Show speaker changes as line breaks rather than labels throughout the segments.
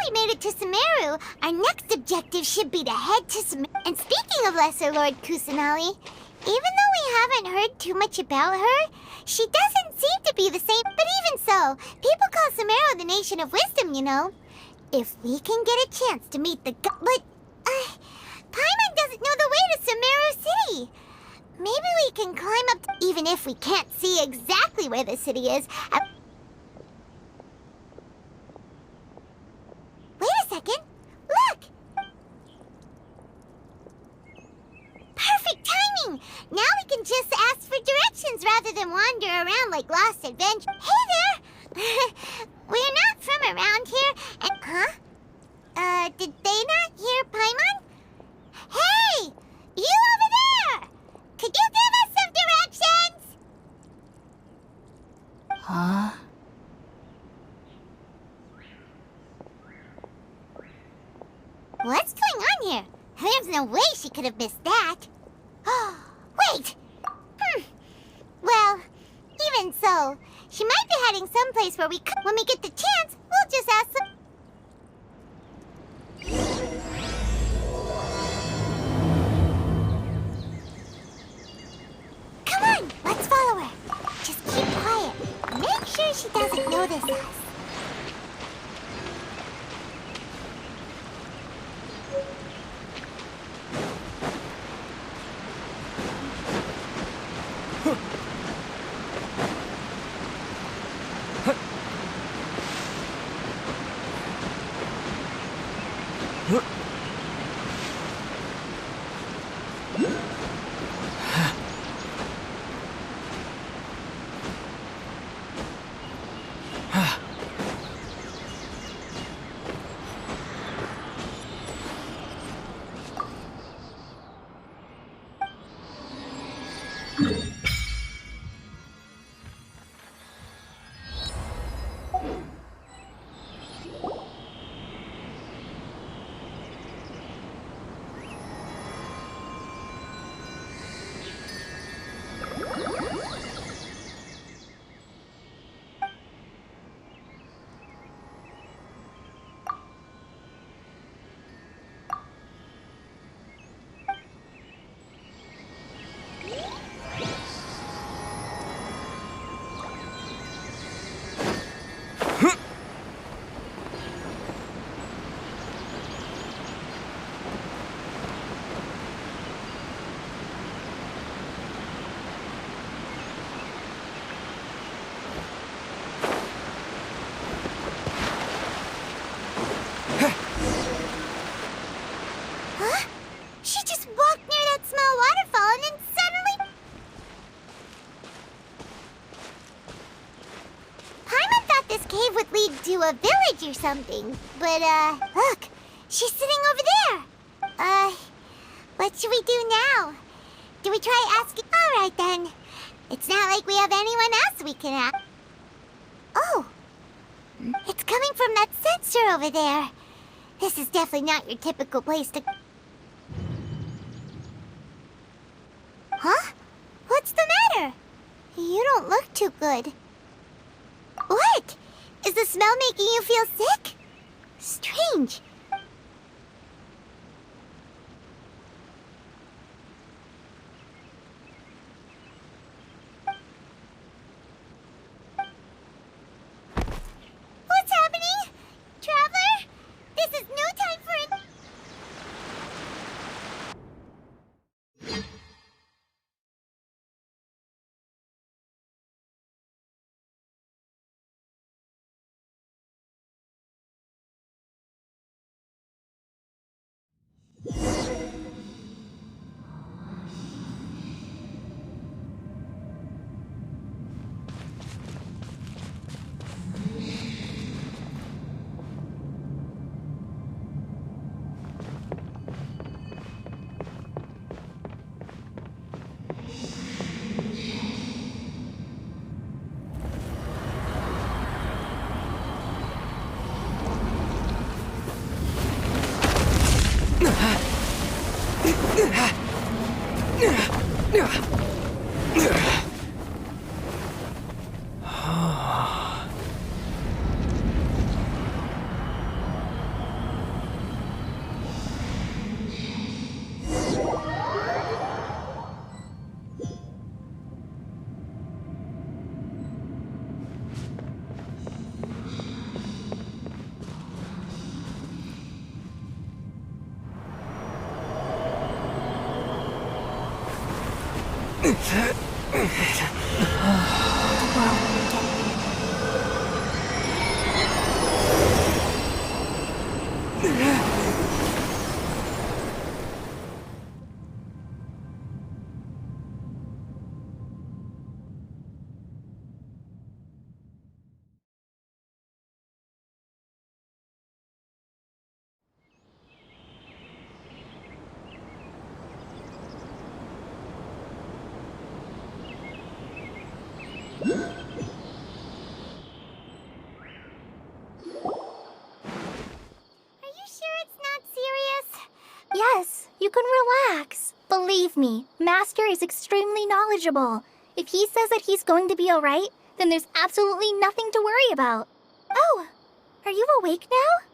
we made it to Sumeru, our next objective should be to head to Sumeru. And speaking of Lesser Lord Kusanali, even though we haven't heard too much about her, she doesn't seem to be the same. But even so, people call Sumeru the Nation of Wisdom, you know. If we can get a chance to meet the But, Paimon doesn't know the way to Sumeru City. Maybe we can climb up, even if we can't see exactly where the city is. Wait a second. Look! Perfect timing! Now we can just ask for directions rather than wander around like lost adventure. Hey there! We're not from around here, and... Huh? Did they not hear Paimon? Hey! You over there! Could you give us some directions?
Huh?
What's going on here? There's no way she could have missed that. Wait! Well, even so, she might be heading someplace where we could... When we get the chance, we'll just ask them... Come on, let's follow her. Just keep quiet. Make sure she doesn't notice us. To a village or something. But, look, she's sitting over there. What should we do now? Do we try asking? All right, then. It's not like we have anyone else we can ask. Oh, it's coming from that sensor over there. This is definitely not your typical place to... Huh? What's the matter? You don't look too good. What? Is the smell making you feel sick? Strange. What's happening? Traveler? This is no time for it.
Yes, you can relax. Believe me, Master is extremely knowledgeable. If he says that he's going to be alright, then there's absolutely nothing to worry about. Oh, are you awake now?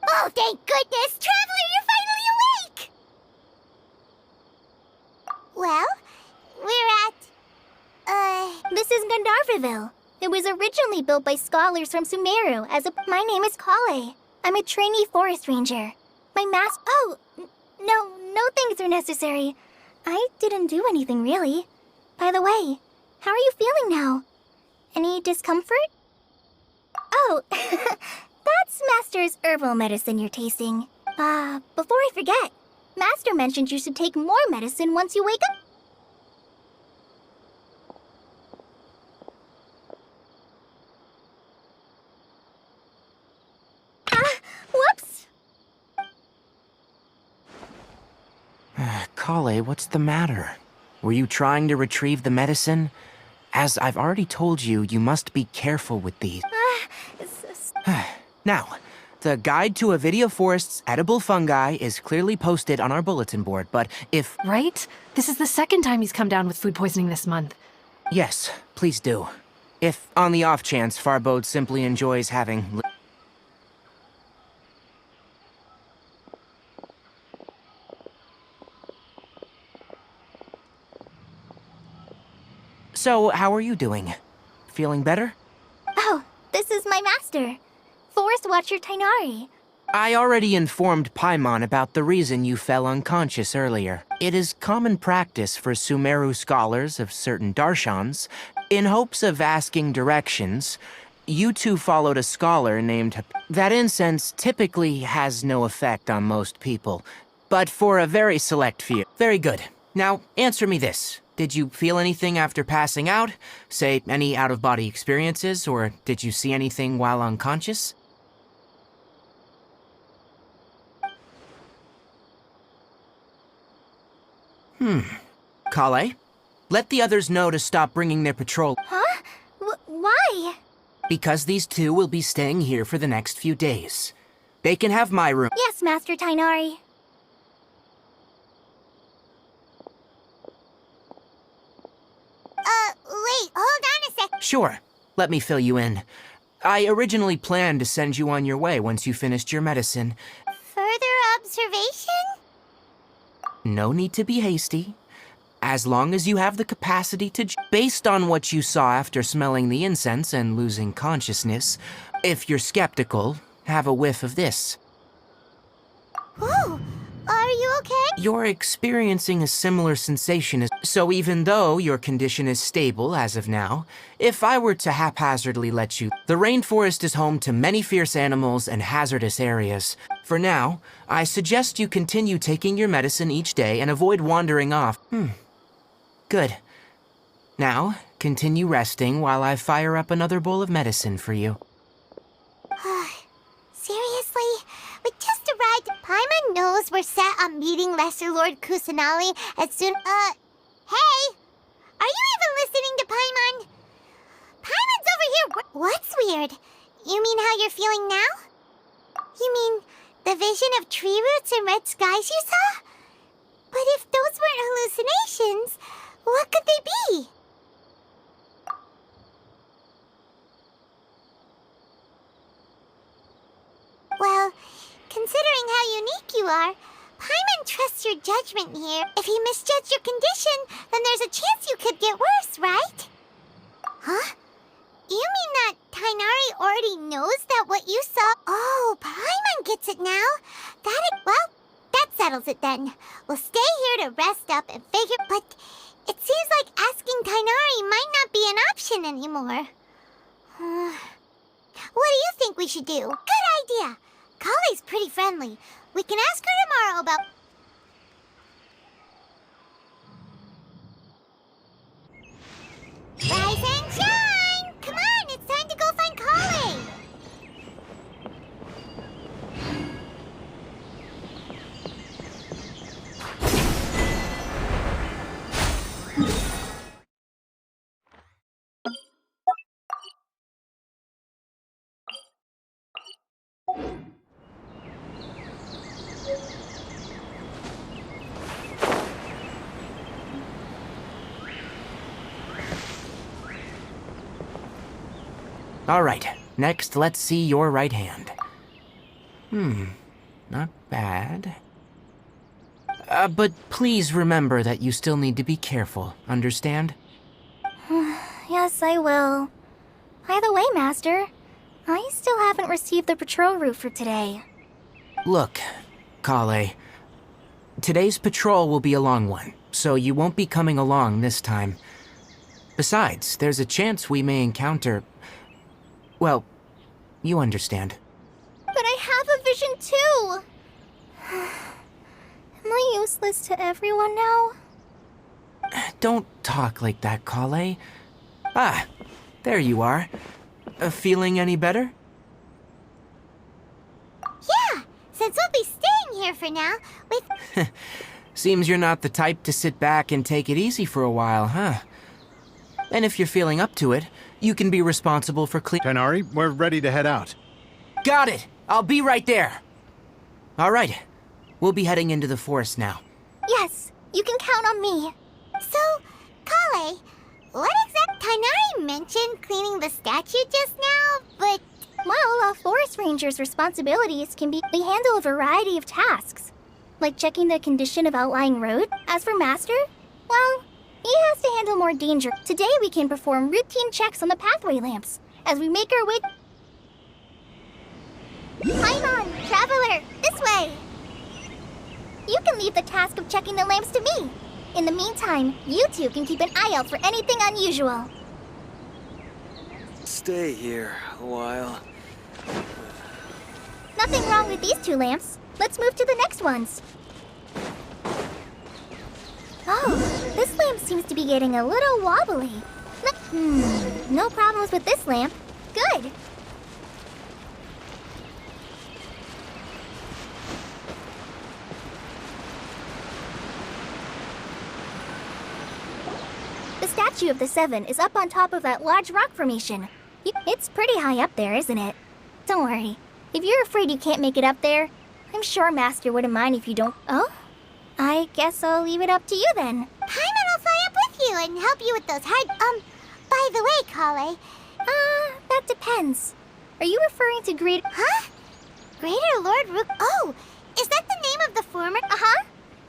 Oh, thank goodness! Traveler, you're finally awake! Well, we're at...
This is Gandharvaville. It was originally built by scholars from Sumeru My name is Kale. I'm a trainee forest ranger. Oh, no things are necessary. I didn't do anything, really. By the way, how are you feeling now? Any discomfort? Oh, that's Master's herbal medicine you're tasting. Before I forget, Master mentioned you should take more medicine once you wake up. Whoops!
Kale, what's the matter? Were you trying to retrieve the medicine? As I've already told you, you must be careful with these. Now, the guide to Avidia Forest's edible fungi is clearly posted on our bulletin board, but if...
Right? This is the second time he's come down with food poisoning this month.
Yes, please do. If, on the off chance, Farbode simply enjoys having... So, how are you doing? Feeling better?
Oh, this is my master, Forest Watcher Tainari.
I already informed Paimon about the reason you fell unconscious earlier. It is common practice for Sumeru scholars of certain darshans, in hopes of asking directions. You two followed a scholar named... That incense typically has no effect on most people, but for a very select few. Very good. Now, answer me this. Did you feel anything after passing out? Say, any out-of-body experiences, or did you see anything while unconscious? Kale, let the others know to stop bringing their patrol.
Huh? Why?
Because these two will be staying here for the next few days. They can have my room.
Yes, Master Tainari.
Wait, hold on a sec.
Sure, let me fill you in. I originally planned to send you on your way once you finished your medicine.
Further observation?
No need to be hasty. As long as you have the capacity to... Based on what you saw after smelling the incense and losing consciousness, if you're skeptical, have a whiff of this.
Whoa, are you okay?
You're experiencing a similar sensation, so even though your condition is stable as of now, if I were to haphazardly let you... The rainforest is home to many fierce animals and hazardous areas. For now, I suggest you continue taking your medicine each day and avoid wandering off. Good. Now, continue resting while I fire up another bowl of medicine for you.
Seriously? We just arrived. Paimon knows we're set on meeting Lesser Lord Kusanali as soon... Hey! Are you even listening to Paimon? Paimon's over here... What's weird? You mean how you're feeling now? You mean the vision of tree roots and red skies you saw? But if those weren't hallucinations, what could they be? Well, considering how unique you are, Paimon trusts your judgment here. If he misjudged your condition, then there's a chance you could get worse, right? Huh? You mean that Tainari already knows that what you saw... Oh, Paimon gets it now. Well, that settles it then. We'll stay here to rest up and figure... But It seems like asking Tainari might not be an option anymore. What do you think we should do? Good idea! Kale's pretty friendly. We can ask her tomorrow about... Rise and shine! Come on, it's time to go find Kale!
All right, next let's see your right hand. Not bad. But please remember that you still need to be careful, understand?
Yes, I will. By the way, Master, I still haven't received the patrol route for today.
Look, Kale, today's patrol will be a long one, so you won't be coming along this time. Besides, there's a chance we may encounter... Well, you understand.
But I have a vision too! Am I useless to everyone now?
Don't talk like that, Kale. Ah, there you are. Feeling any better?
Yeah, since we'll be staying here for now, with...
Seems you're not the type to sit back and take it easy for a while, huh? And if you're feeling up to it, you can be responsible for
Tainari, we're ready to head out.
Got it! I'll be right there! All right, we'll be heading into the forest now.
Yes, you can count on me.
So, Kale, what exactly... Tainari mentioned cleaning the statue just now, but...
Well, a forest ranger's responsibilities can be they handle a variety of tasks, like checking the condition of outlying road. As for Master, well, he has to handle more danger. Today we can perform routine checks on the pathway lamps as we make our way... Paimon, Traveler, this way! You can leave the task of checking the lamps to me. In the meantime, you two can keep an eye out for anything unusual.
Stay here a while.
Nothing wrong with these two lamps. Let's move to the next ones. Oh, this lamp seems to be getting a little wobbly. No problems with this lamp. Good. The statue of the Seven is up on top of that large rock formation. It's pretty high up there, isn't it? Don't worry. If you're afraid you can't make it up there, I'm sure Master wouldn't mind if you don't... Oh? I guess I'll leave it up to you then.
Paimon will fly up with you and help you with those hard... by the way, Kale...
That depends. Are you referring to
Huh? Greater Lord Rook... Oh, is that the name of the former...
Uh-huh.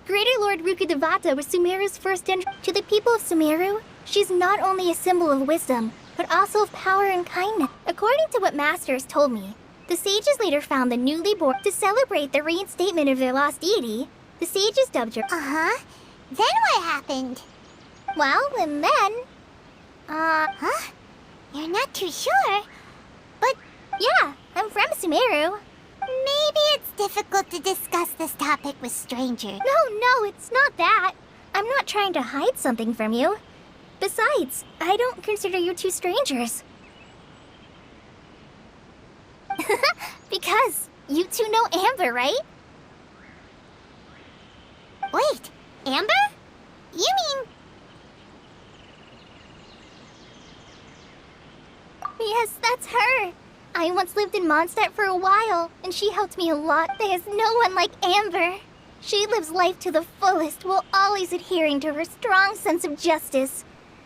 Greater Lord Rukkhadevata was Sumeru's first entry. To the people of Sumeru, she's not only a symbol of wisdom, but also of power and kindness. According to what Master has told me, the sages later found the newly born. To celebrate the reinstatement of their lost deity, the sages dubbed her.
Uh-huh. Then what happened?
Well, and then...
Huh? You're not too sure? But
Yeah, I'm from Sumeru.
maybe it's difficult to discuss this topic with strangers.
No, it's not that. I'm not trying to hide something from you. Besides, I don't consider you two strangers. Because you two know Amber, right?
Wait, Amber? You mean...
Yes, that's her. I once lived in Mondstadt for a while, and she helped me a lot. There's no one like Amber. She lives life to the fullest while always adhering to her strong sense of justice.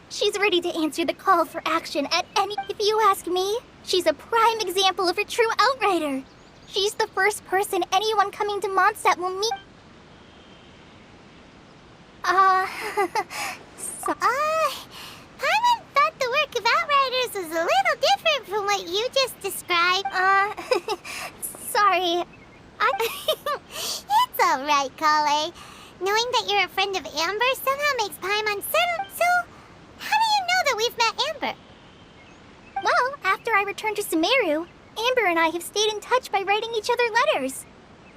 She's ready to answer the call for action at any... If you ask me, she's a prime example of a true outrider. She's the first person anyone coming to Mondstadt will meet.
Paimon thought the work of Outriders was a little different from what you just described.
Sorry.
It's alright, Kale. Knowing that you're a friend of Amber somehow makes Paimon we've met Amber.
Well, after I returned to Sumeru, Amber and I have stayed in touch by writing each other letters.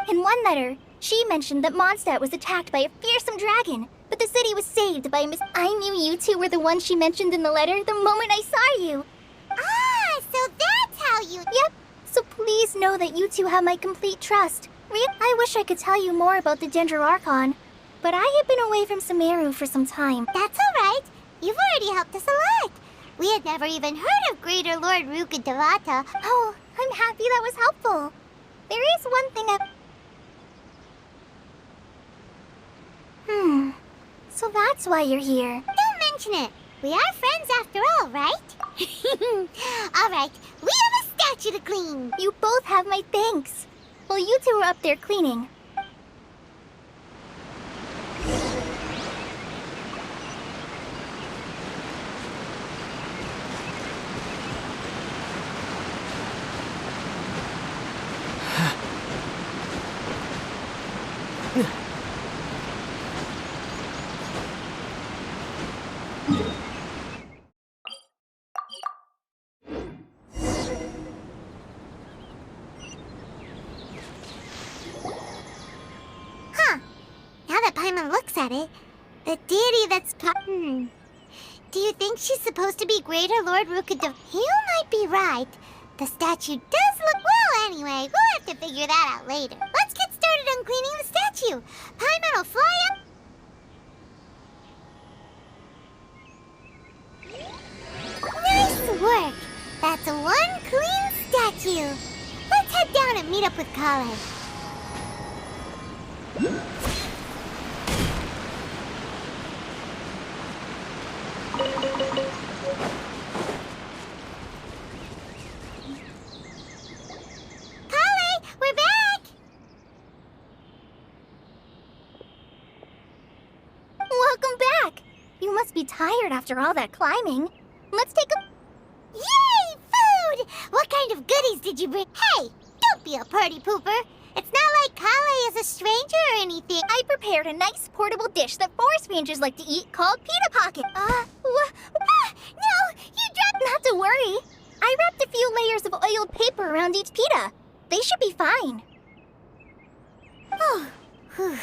In one letter, she mentioned that Mondstadt was attacked by a fearsome dragon, but the city was saved by I knew you two were the ones she mentioned in the letter the moment I saw you.
Ah, so that's how you...
Yep, so please know that you two have my complete trust. I wish I could tell you more about the Dendroarchon, but I have been away from Sumeru for some time.
That's all right. You've already helped us a lot. We had never even heard of Greater Lord Rukkhadevata.
Oh, I'm happy that was helpful. There is one thing so that's why you're here.
Don't mention it. We are friends after all, right? All right, we have a statue to clean.
You both have my thanks. Well, you two are up there cleaning.
Now that Paimon looks at it, the deity that's... Do you think she's supposed to be Greater Lord Rukkhadevata? You might be right. The statue does look well anyway. We'll have to figure that out later. Let's get started on cleaning the statue. Paimon will fly up... Nice work! That's one clean statue. Let's head down and meet up with Kale. Kale, we're back!
Welcome back! You must be tired after all that climbing. Let's take a...
Yay! Food! What kind of goodies did you bring? Hey! Don't be a party pooper! It's not like Kale is a stranger or anything.
I prepared a nice portable dish that forest rangers like to eat called pita pocket.
No! You dropped...
Not to worry. I wrapped a few layers of oiled paper around each pita. They should be fine.
Oh, whew.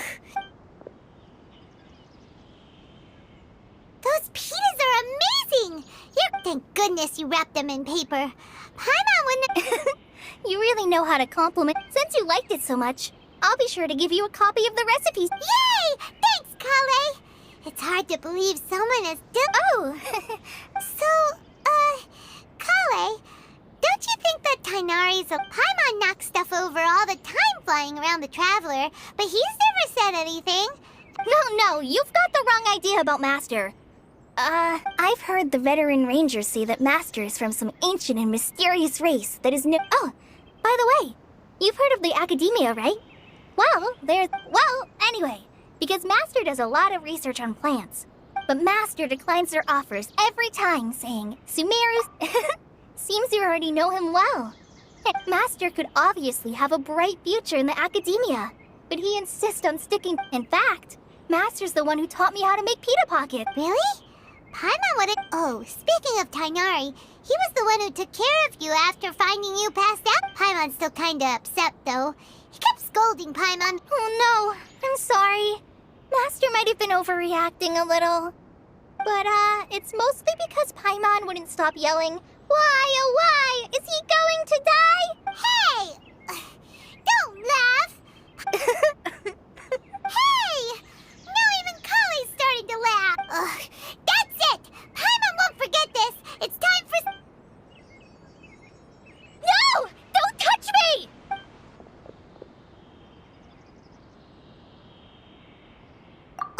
Those pitas are amazing! Thank goodness you wrapped them in paper. Paimon wouldn't...
You really know how to compliment. Since you liked it so much, I'll be sure to give you a copy of the recipes.
Yay! Thanks, Kale! It's hard to believe someone has done...
Oh!
So, Kale, don't you think that Tainari's... Paimon knocks stuff over all the time flying around the Traveler, but he's never said anything.
No, you've got the wrong idea about Master. I've heard the veteran rangers say that Master is from some ancient and mysterious race that is Oh, by the way, you've heard of the Academia, right? Well, anyway, because Master does a lot of research on plants. But Master declines their offers every time, saying, Sumeru's... Seems you already know him well. Master could obviously have a bright future in the Academia, but he insists on sticking... In fact, Master's the one who taught me how to make pita pocket.
Really? Paimon wouldn't... Oh, speaking of Tainari, he was the one who took care of you after finding you passed out. Paimon's still kinda upset, though. He kept scolding Paimon.
Oh no, I'm sorry. Master might have been overreacting a little. But, it's mostly because Paimon wouldn't stop yelling, Why, oh why? Is he going to die?
Hey! Don't laugh! Hey! Now even Kale's starting to laugh. Ugh, that's it! Paimon won't forget this! It's time for...
No! Don't touch me!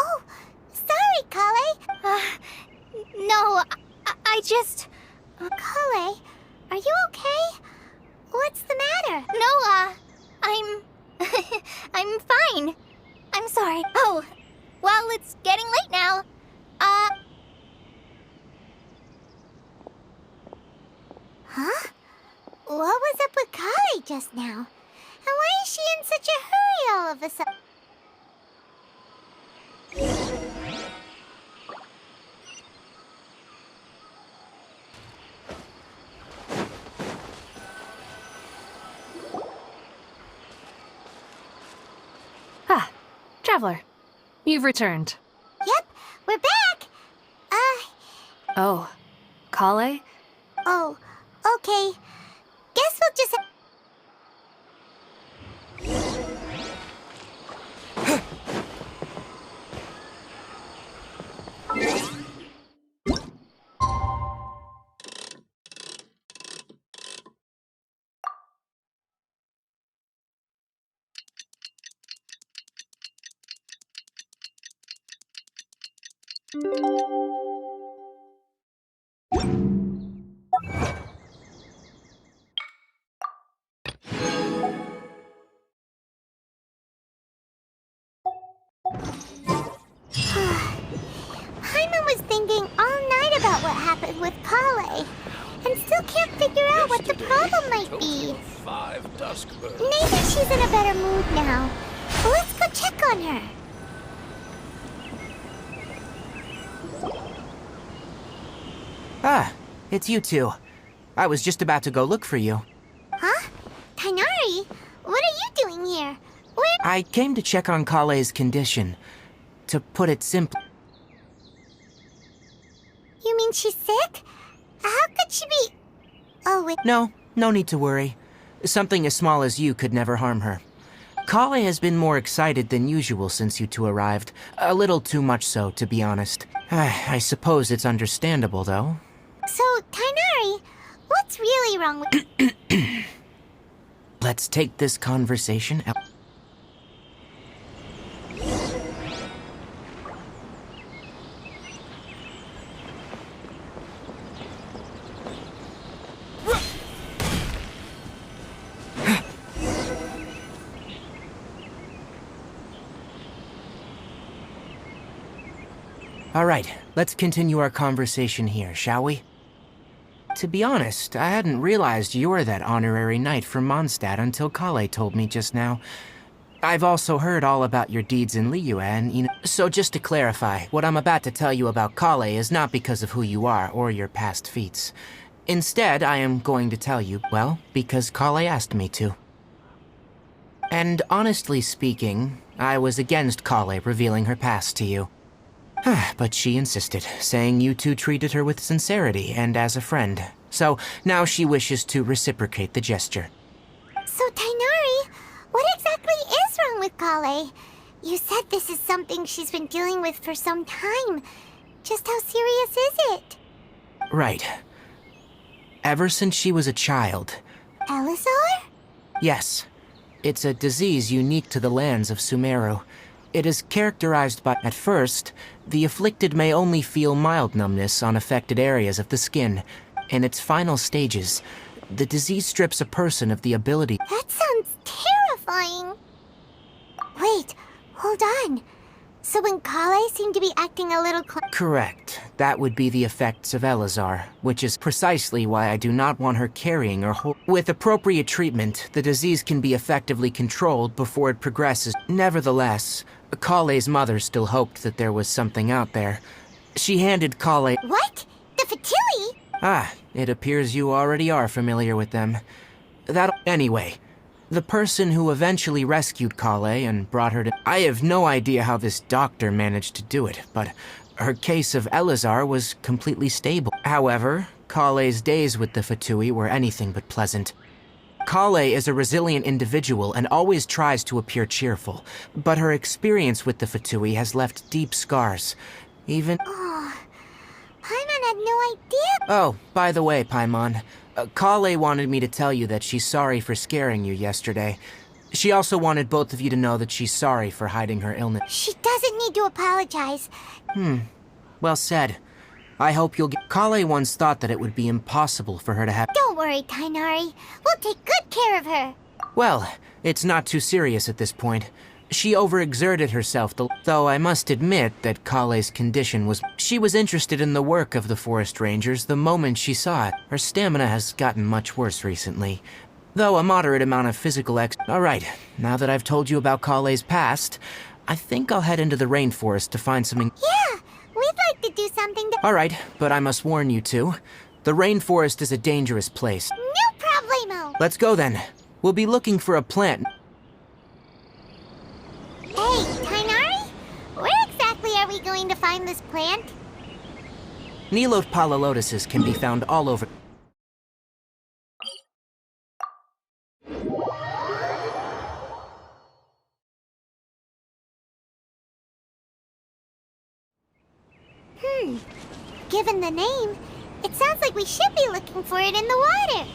Oh, sorry, Kale.
No, I just...
Kale, are you okay? What's the matter?
No, I'm... I'm fine. I'm sorry. Oh, well, it's getting late now.
Huh? What was up with Kale just now? And why is she in such a hurry all of a sudden?
Traveler. You've returned.
Yep, we're back.
Oh, Kale?
Oh, okay. Guess we'll just... Paimon was thinking all night about what happened with Kale, and still can't figure out what the problem might be. Maybe she's in a better mood now. Let's go check on her.
Ah, it's you two. I was just about to go look for you.
Huh? Tainari? What are you doing here? Where...
I came to check on Kale's condition. To put it simply...
You mean she's sick? How could she be... Oh, wait.
No need to worry. Something as small as you could never harm her. Kale has been more excited than usual since you two arrived. A little too much so, to be honest. I suppose it's understandable, though.
So, Tainari, what's really wrong with...
Let's take this conversation out. All right, let's continue our conversation here, shall we? To be honest, I hadn't realized you were that honorary knight from Mondstadt until Kale told me just now. I've also heard all about your deeds in Liyue, and so just to clarify, what I'm about to tell you about Kale is not because of who you are or your past feats. Instead, I am going to tell you, well, because Kale asked me to. And honestly speaking, I was against Kale revealing her past to you. But she insisted, saying you two treated her with sincerity and as a friend. So now she wishes to reciprocate the gesture.
So, Tainari, what exactly is wrong with Kale? You said this is something she's been dealing with for some time. Just how serious is it?
Right. Ever since she was a child.
Elazar?
Yes. It's a disease unique to the lands of Sumeru. It is characterized by, at first, the afflicted may only feel mild numbness on affected areas of the skin. In its final stages, the disease strips a person of the ability...
That sounds terrifying. Wait, hold on. So when Kale seemed to be acting a little...
Correct. That would be the effects of Elazar, which is precisely why I do not want her carrying or With appropriate treatment, the disease can be effectively controlled before it progresses. Nevertheless, Kale's mother still hoped that there was something out there. She handed Kale...
What? The Fatui?
Ah, it appears you already are familiar with them. Anyway, the person who eventually rescued Kale and brought her to... I have no idea how this doctor managed to do it, but her case of Elazar was completely stable. However, Kale's days with the Fatui were anything but pleasant. Kale is a resilient individual and always tries to appear cheerful, but her experience with the Fatui has left deep scars. Even...
Oh, Paimon had no idea.
Oh, by the way, Paimon, Kale wanted me to tell you that she's sorry for scaring you yesterday. She also wanted both of you to know that she's sorry for hiding her illness.
She doesn't need to apologize.
Well said. I hope you'll get... Kale once thought that it would be impossible for her to have...
Don't worry, Tainari. We'll take good care of her.
Well, it's not too serious at this point. She overexerted herself, though I must admit that Kale's condition was... She was interested in the work of the forest rangers the moment she saw it. Her stamina has gotten much worse recently, though a moderate amount of physical Alright, now that I've told you about Kale's past, I think I'll head into the rainforest to find something...
Yeah, we'd like to do something to...
Alright, but I must warn you two. The rainforest is a dangerous place.
No problemo.
Let's go then. We'll be looking for a plant...
Hey, Tainari? going to find this plant?
Nilotpala lotuses can be found all over.
Given the name, it sounds like we should be looking for it in the water.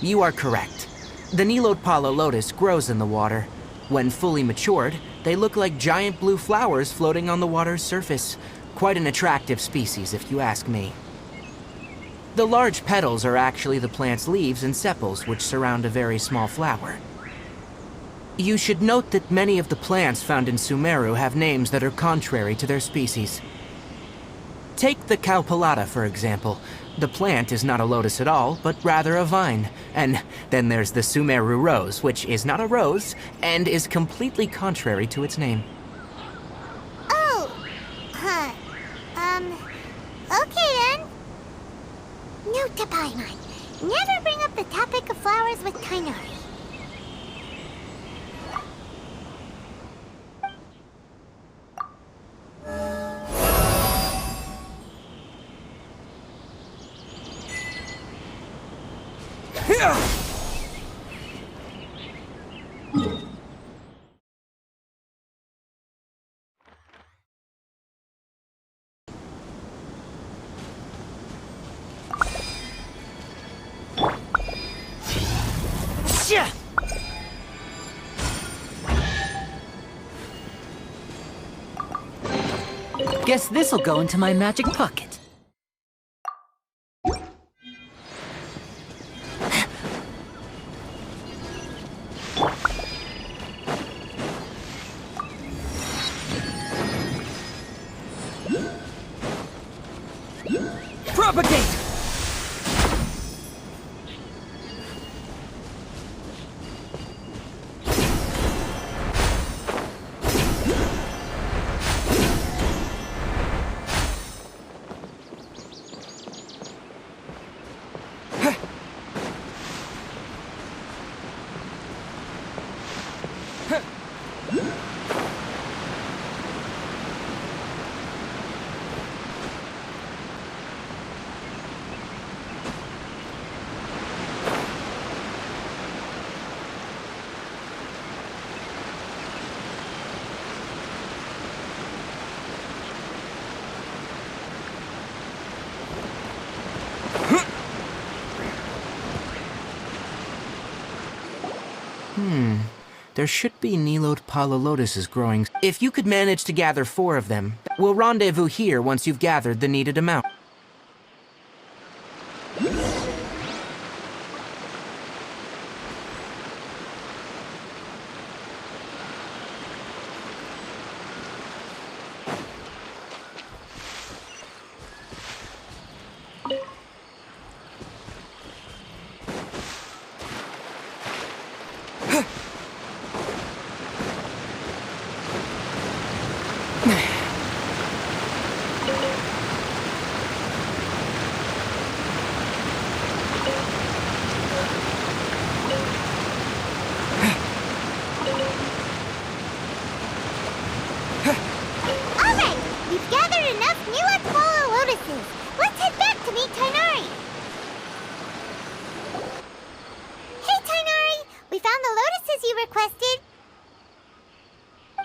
You are correct. The Nilotpala lotus grows in the water. When fully matured, they look like giant blue flowers floating on the water's surface. Quite an attractive species, if you ask me. The large petals are actually the plant's leaves and sepals, which surround a very small flower. You should note that many of the plants found in Sumeru have names that are contrary to their species. Take the Cowpelata, for example. The plant is not a lotus at all, but rather a vine. And then there's the Sumeru rose, which is not a rose, and is completely contrary to its name.
Oh, huh. Okay then. Note to Paimon. Never bring up the topic of flowers with Kainari.
Guess this'll go into my magic pocket. Propagate!
There should be Nilotpala lotuses growing. If you could manage to gather 4 of them, we'll rendezvous here once you've gathered the needed amount.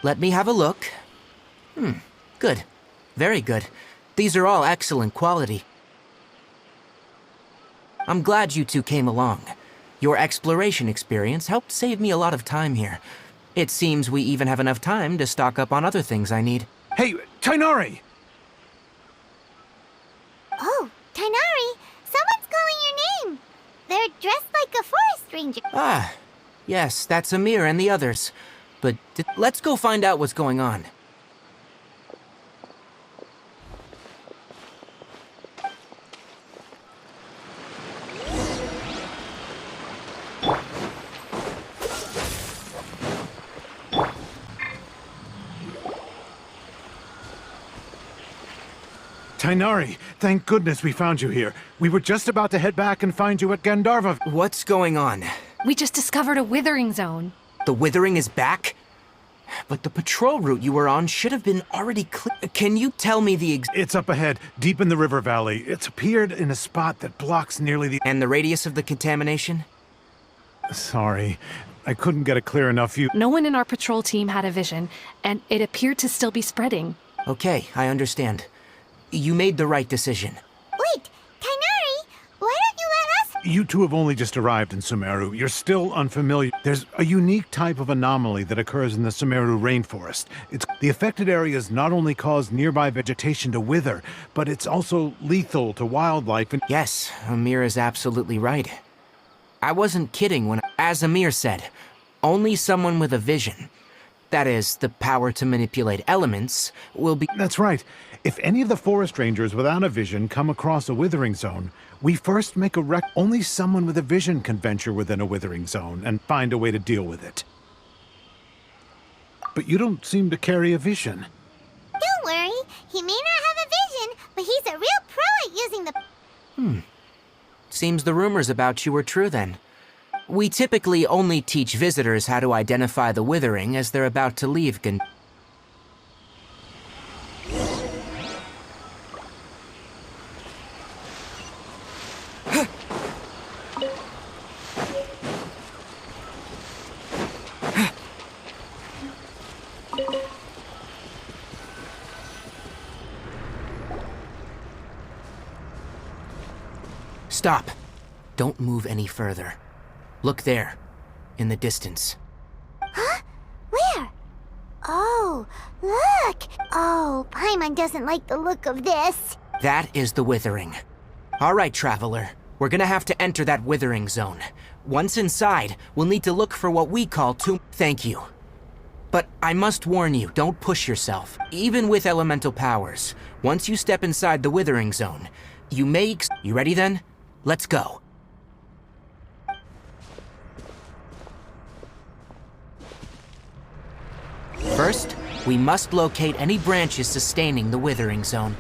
Let me have a look. Good. Very good. These are all excellent quality. I'm glad you two came along. Your exploration experience helped save me a lot of time here. It seems we even have enough time to stock up on other things I need.
Hey, Tainari!
Oh, Tainari! Someone's calling your name! They're dressed like a forest ranger.
Ah, yes, that's Amir and the others. But let's go find out what's going on.
Tainari, thank goodness we found you here. We were just about to head back and find you at Gandharva.
What's going on?
We just discovered a withering zone.
The withering is back? But the patrol route you were on should have been already clear. Can you tell me the
It's up ahead, deep in the river valley. It's appeared in a spot that blocks nearly the...
and the radius of the contamination?
Sorry, I couldn't get a clear enough view.
No one in our patrol team had a vision, and it appeared to still be spreading.
Okay, I understand. You made the right decision.
Wait, Kainari, why don't you let us?
You two have only just arrived in Sumeru. You're still unfamiliar. There's a unique type of anomaly that occurs in the Sumeru rainforest. The affected areas not only cause nearby vegetation to wither, but it's also lethal to wildlife and...
Yes, Amir is absolutely right. I wasn't kidding when, as Amir said, only someone with a vision, that is, the power to manipulate elements, will be...
That's right. If any of the forest rangers without a vision come across a withering zone, we first make a rec... Only someone with a vision can venture within a withering zone and find a way to deal with it. But you don't seem to carry a vision.
Don't worry, he may not have a vision, but he's a real pro at using the...
Seems the rumors about you are true then. We typically only teach visitors how to identify the withering as they're about to leave Stop. Don't move any further. Look there, in the distance.
Huh? Where? Oh, look! Oh, Paimon doesn't like the look of this.
That is the withering. All right, traveler. We're gonna have to enter that withering zone. Once inside, we'll need to look for what we call Thank you. But I must warn you, don't push yourself. Even with elemental powers, once you step inside the withering zone, you may... You ready then? Let's go. First, we must locate any branches sustaining the withering zone.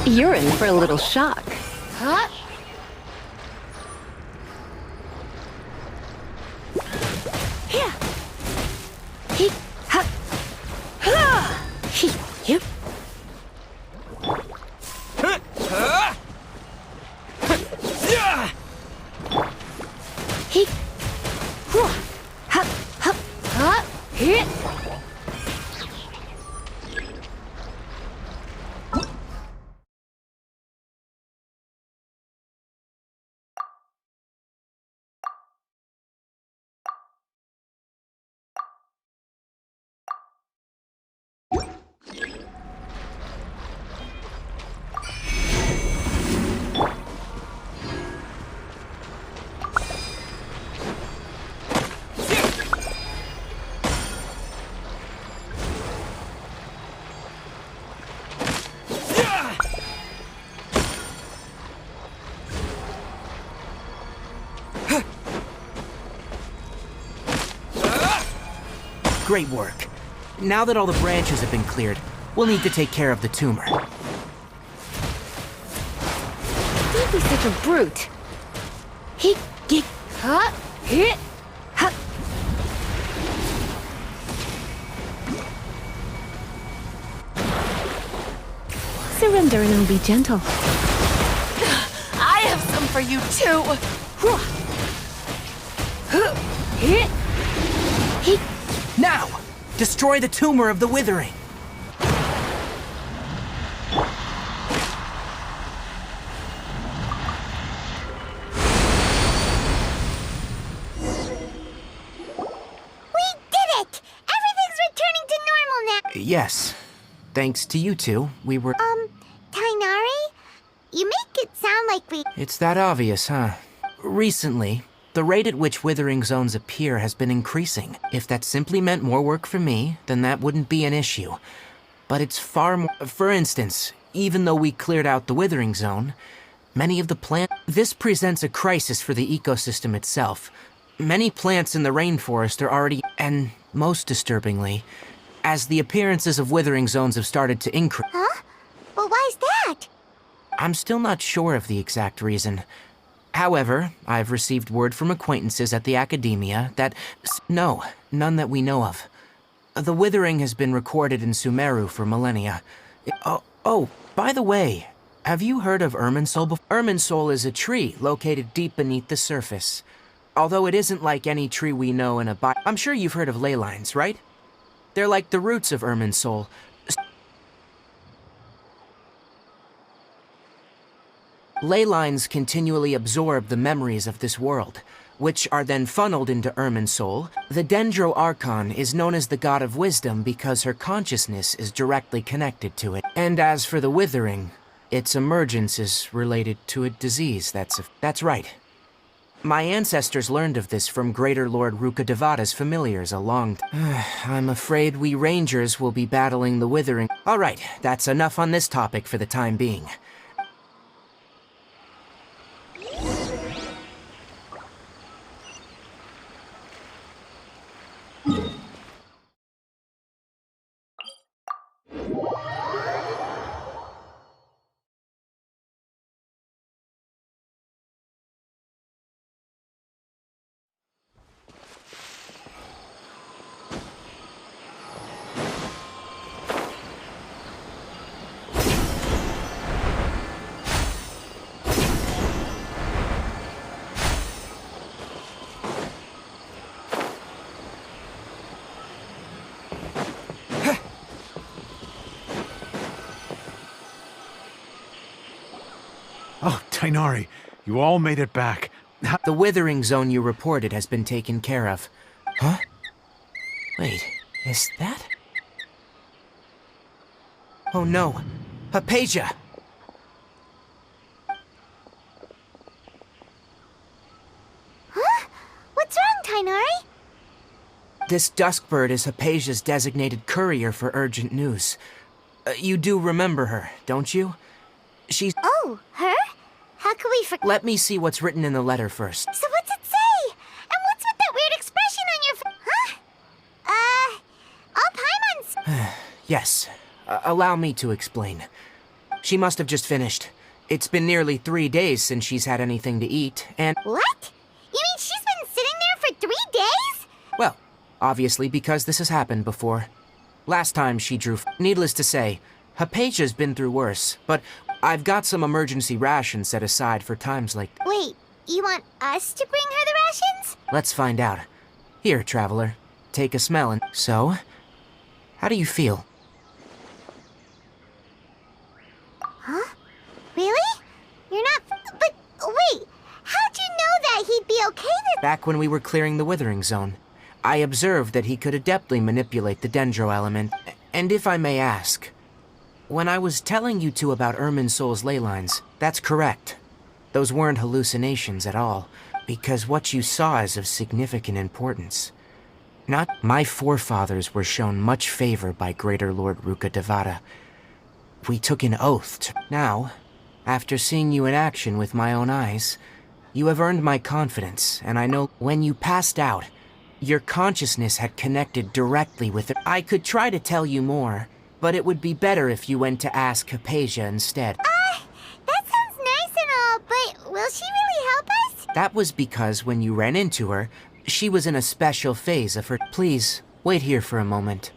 You're in for a little shock. Great work. Now that all the branches have been cleared, we'll need to take care of the tumor. Don't be such a brute. Surrender and I'll be gentle.
I have some for you too!
Now! Destroy the tumor of the withering!
We did it! Everything's returning to normal now.
Yes. Thanks to you two, we were...
Tainari? You make it sound like we...
It's that obvious, huh? Recently, The rate at which withering zones appear has been increasing. If that simply meant more work for me, then that wouldn't be an issue. But it's far more... For instance, even though we cleared out the withering zone, many of the plants... This presents a crisis for the ecosystem itself. Many plants in the rainforest are already... And most disturbingly, as the appearances of withering zones have started to increase...
Huh? Well, why's that?
I'm still not sure of the exact reason. However, I've received word from acquaintances at the academia that... No, none that we know of. The withering has been recorded in Sumeru for millennia. Oh, by the way, have you heard of Irminsul before? Irminsul is a tree located deep beneath the surface. Although it isn't like any tree we know in a I'm sure you've heard of ley lines, right? They're like the roots of Irminsul. Ley lines continually absorb the memories of this world, which are then funneled into Irminsul. The Dendro Archon is known as the god of wisdom because her consciousness is directly connected to it. And as for the withering, its emergence is related to a disease. That's right. My ancestors learned of this from Greater Lord Rukadevada's familiars a long time. I'm afraid we rangers will be battling the withering. All right, that's enough on this topic for the time being.
Oh, Tainari, you all made it back.
The withering zone you reported has been taken care of. Huh? Wait, is that? Oh no, Hypatia!
Huh? What's wrong, Tainari?
This duskbird is Hypatia's designated courier for urgent news. You do remember her, don't you? She's...
Oh, her? How could we forget?
Let me see what's written in the letter first.
So what's it say? And what's with that weird expression on your face? Huh? All Paimons...
Yes. Allow me to explain. She must have just finished. It's been nearly 3 days since she's had anything to eat, and...
What? You mean she's been sitting there for 3 days?
Well, obviously because this has happened before. Last time she drew... Needless to say, Hypatia's been through worse, but I've got some emergency rations set aside for times like...
Wait, you want us to bring her the rations?
Let's find out. Here, traveler. Take a smell and... So? How do you feel?
Huh? Really? You're not... But, wait! How'd you know that he'd be okay this...
Back when we were clearing the withering zone, I observed that he could adeptly manipulate the dendro element. And if I may ask, when I was telling you two about Irminsul's ley lines, that's correct. Those weren't hallucinations at all, because what you saw is of significant importance. Not my forefathers were shown much favor by Greater Lord Rukadevada. We took an oath to... Now, after seeing you in action with my own eyes, you have earned my confidence, and I know when you passed out, your consciousness had connected directly with it. I could try to tell you more, but it would be better if you went to ask Hypatia instead.
That sounds nice and all, but will she really help us?
That was because when you ran into her, she was in a special phase of her... Please, wait here for a moment.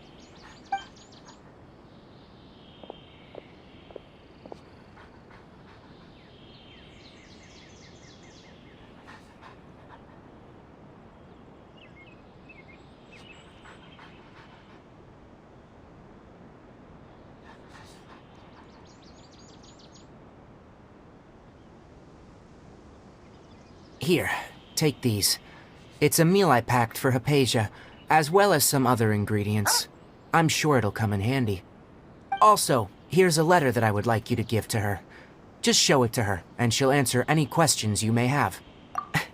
Here, take these. It's a meal I packed for Hypatia, as well as some other ingredients. I'm sure it'll come in handy. Also, here's a letter that I would like you to give to her. Just show it to her, and she'll answer any questions you may have.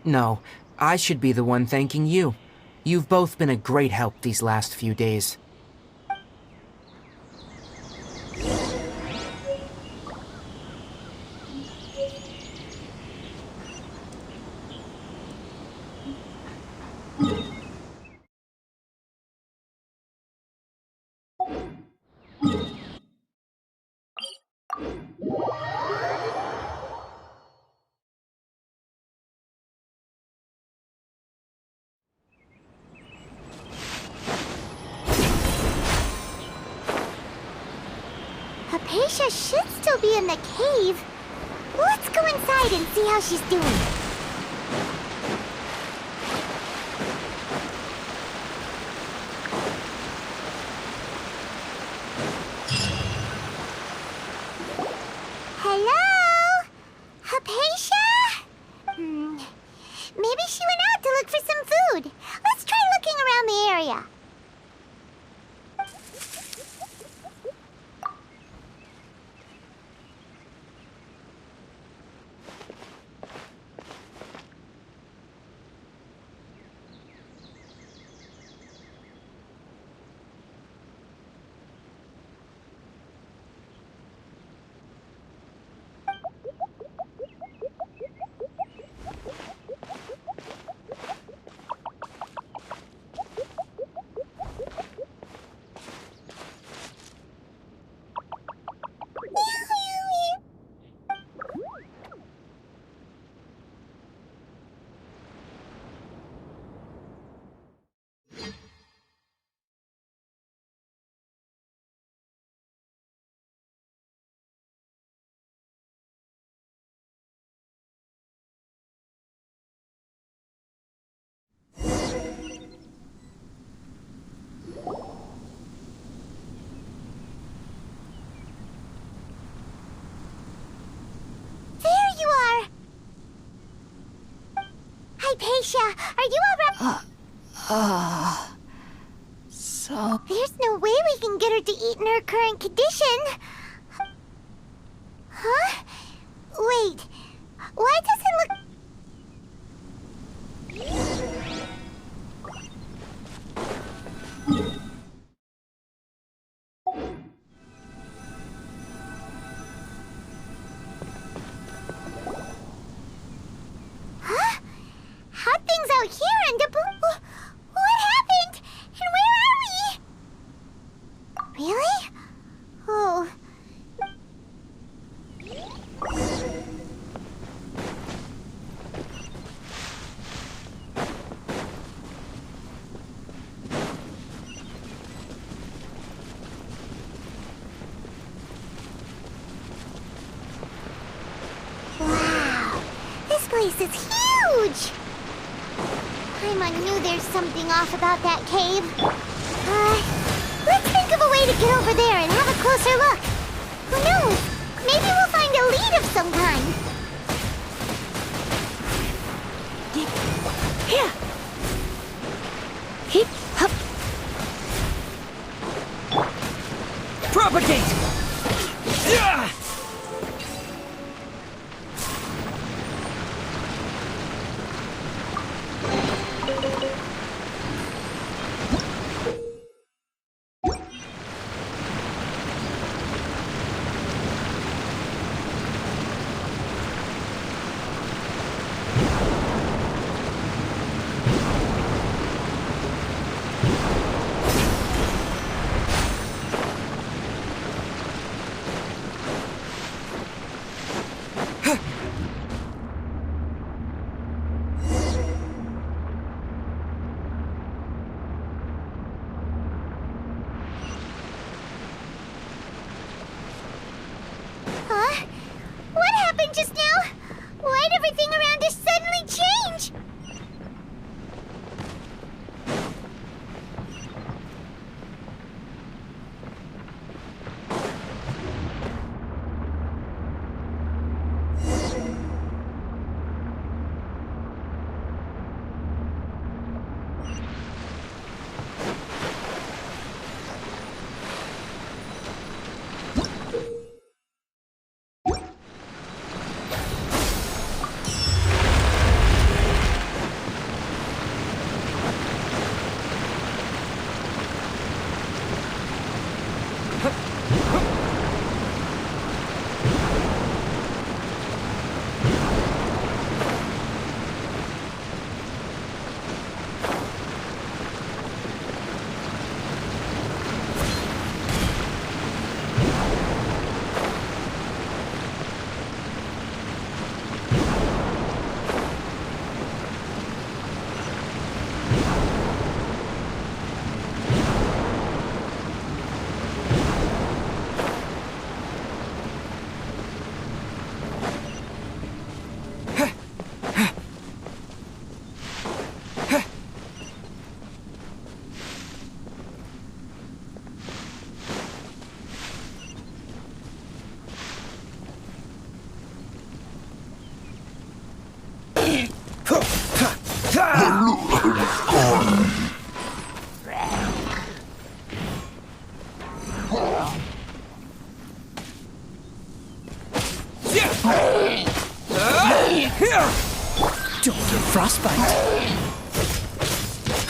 No, I should be the one thanking you. You've both been a great help these last few days.
Hypatia should still be in the cave. Let's go inside and see how she's doing. Hello? Hypatia? Maybe she went out to look for some food. Let's try looking around the area. Hypatia, are you alright?
So...
There's no way we can get her to eat in her current condition. Huh? Wait, why does it look... Huh? How'd things out here end up... What happened? And where are we? Really? Oh... Wow, this place is huge! Paimon knew there's something off about that cave. Let's think of a way to get over there and have a closer look. Who knows? Maybe we'll find a lead of some kind.
Here! Hip, hop!
Propagate! Yeah!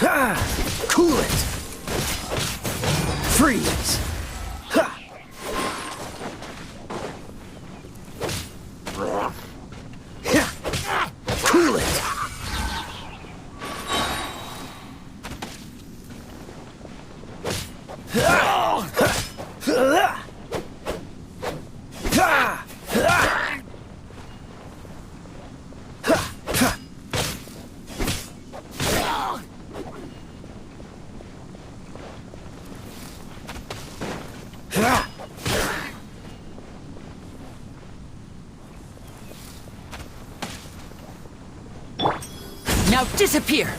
Cool it! Freeze! Ha! Cool it!
Now disappear!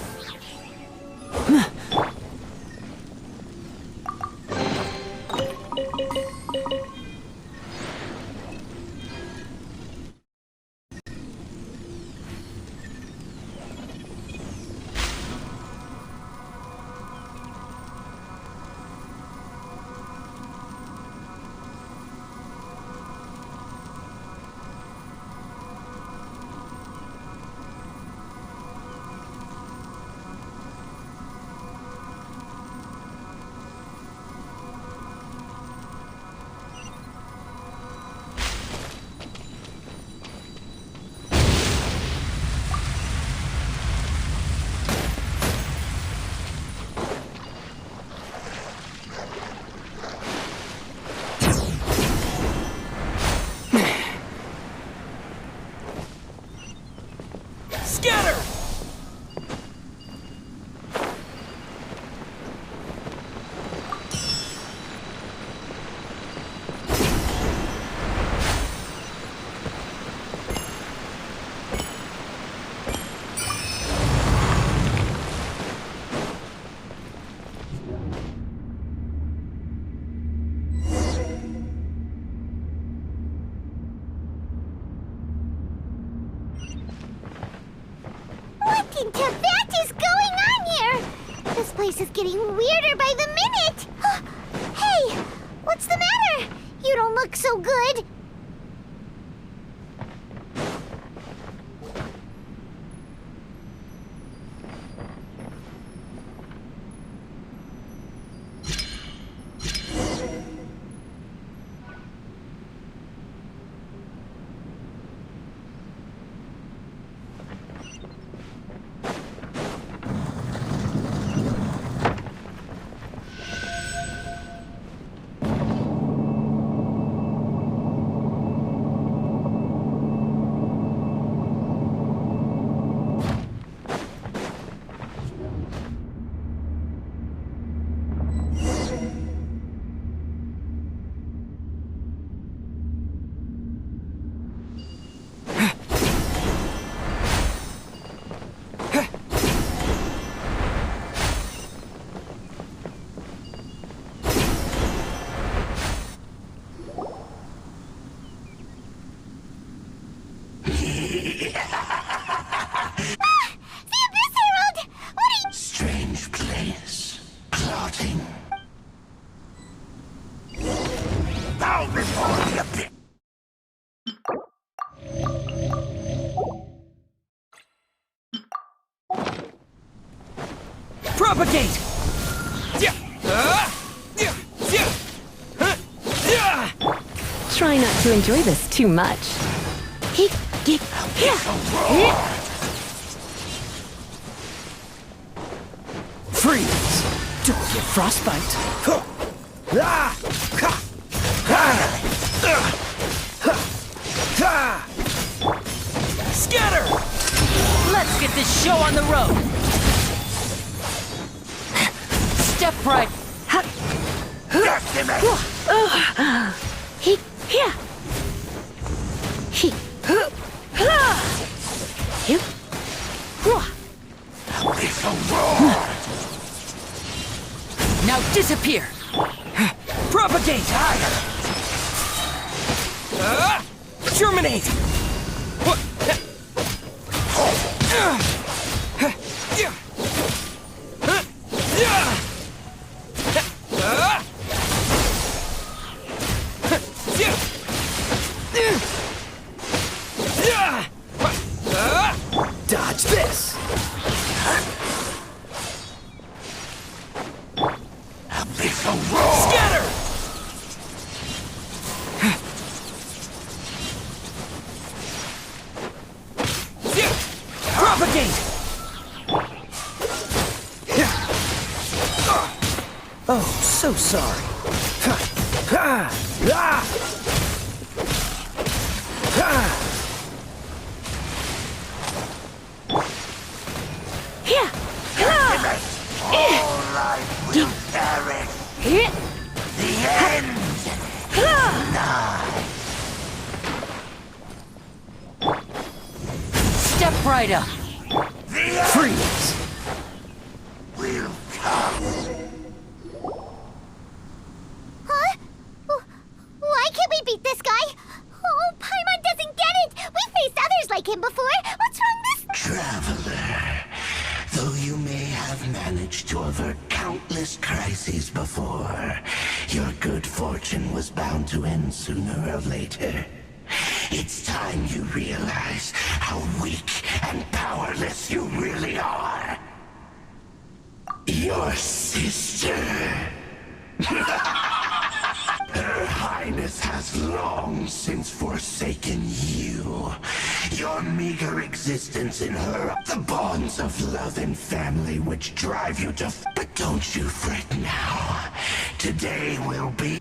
Scatter!
What in Tibet is going on here? This place is getting weirder by the minute. Hey, what's the matter? You don't look so good.
Propagate!
Try not to enjoy this too much.
Freeze! Don't get frostbite. Scatter!
Let's get this show on the road! Step right! Now disappear!
Propagate! Germinate! Dodge this!
Scatter! Propagate!
Oh, so sorry.
All life will perish. The end nigh.
Step right up!
The end
Freeze!
will come.
Huh? Why can't we beat this guy? Oh, Paimon doesn't get it! We faced others like him before! What's wrong this—
Traveler, though you may have managed to avert countless crises before, your good fortune was bound to end sooner or later. It's time you realize how weak and powerless you really are. Your sister. Her Highness has long since forsaken you. Your meager existence in her, the bonds of love and family which drive you to But don't you fret now. Today will be...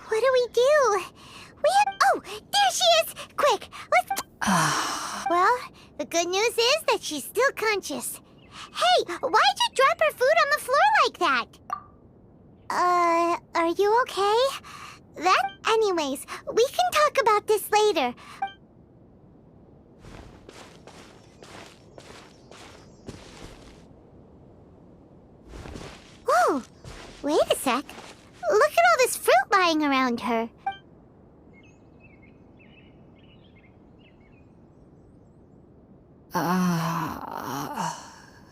What do we do? Oh, there she is! Quick, let's... Well, the good news is that she's still conscious. Hey, why'd you drop her food on the floor like that? Are you okay? Anyways, we can talk about this later. Whoa, wait a sec. Look at all this fruit lying around her.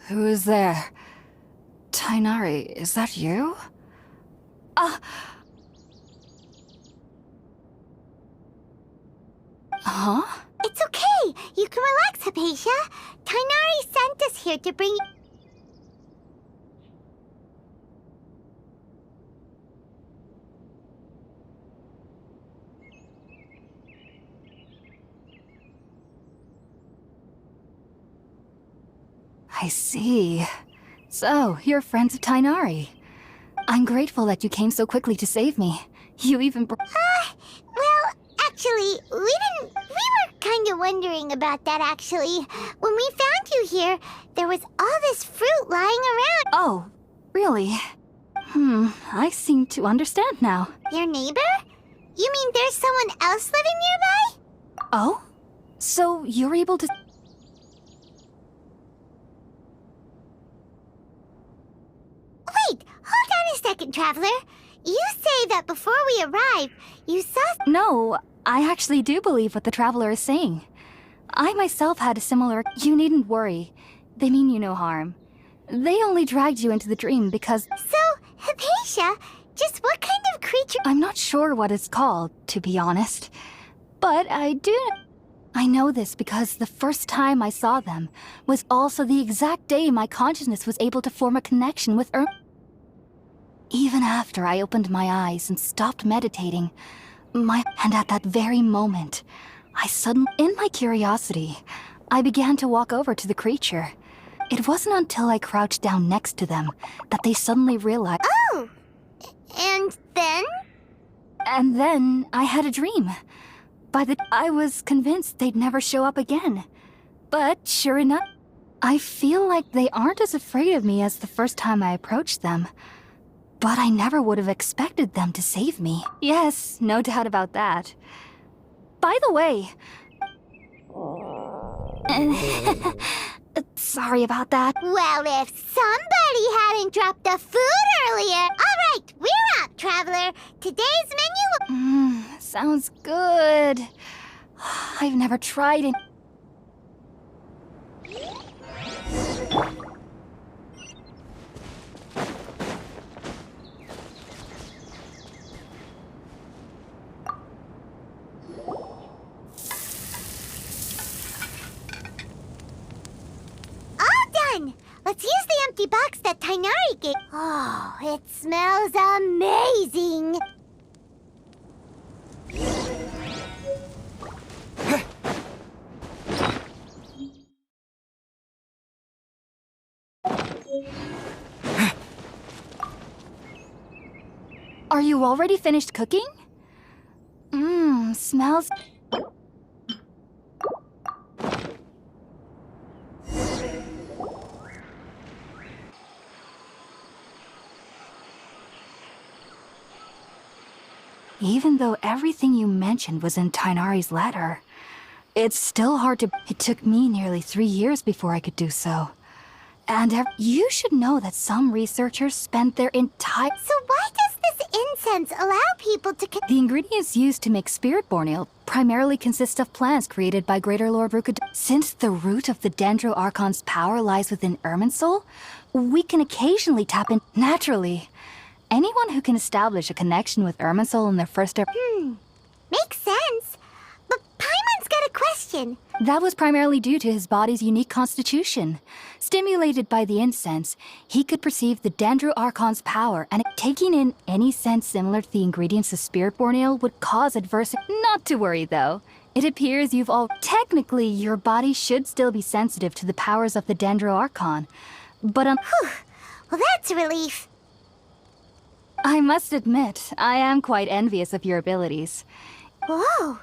Who is there? Tainari, is that you? Huh?
It's okay. You can relax, Hypatia. Tainari sent us here to bring...
I see. So, you're friends of Tainari. I'm grateful that you came so quickly to save me. You even
Well, actually, we were kind of wondering about that, actually. When we found you here, there was all this fruit lying around.
Oh, really? I seem to understand now.
Your neighbor? You mean there's someone else living nearby?
Oh? So, you're able to...
Wait, hold on a second, Traveler. You say that before we arrived, you saw...
No, I actually do believe what the Traveler is saying. I myself had a similar... You needn't worry. They mean you no harm. They only dragged you into the dream because...
So, Hypatia, just what kind of creature...
I'm not sure what it's called, to be honest. But I know this because the first time I saw them was also the exact day my consciousness was able to form a connection with Earth. Even after I opened my eyes and stopped meditating, and at that very moment, in my curiosity, I began to walk over to the creature. It wasn't until I crouched down next to them that they suddenly realized...
Oh! And then?
And then I had a dream. I was convinced they'd never show up again. But sure enough, I feel like they aren't as afraid of me as the first time I approached them. But I never would have expected them to save me. Yes, no doubt about that. By the way, Sorry about that.
Well, if somebody hadn't dropped the food earlier. All right, we're up, traveler. Today's menu.
Sounds good. I've never tried it.
Let's use the empty box that Tainari gave. Oh, it smells amazing.
Are you already finished cooking? Smells... Even though everything you mentioned was in Tainari's letter, it's still hard to... It took me nearly 3 years before I could do so. And you should know that some researchers spent their entire...
So why does this incense allow people to...
The ingredients used to make spirit-born ale primarily consist of plants created by Greater Lord Rukad. Since the root of the Dendro Archon's power lies within Irminsul, we can occasionally tap in naturally. Anyone who can establish a connection with Irminsul in their first...
Makes sense. But Paimon's got a question.
That was primarily due to his body's unique constitution. Stimulated by the incense, he could perceive the Dendro Archon's power, and taking in any sense similar to the ingredients of Spirit-born Ale would cause adverse... Not to worry, though. It appears you've all... Technically, your body should still be sensitive to the powers of the Dendro Archon. But
Well, that's a relief.
I must admit, I am quite envious of your abilities.
Whoa,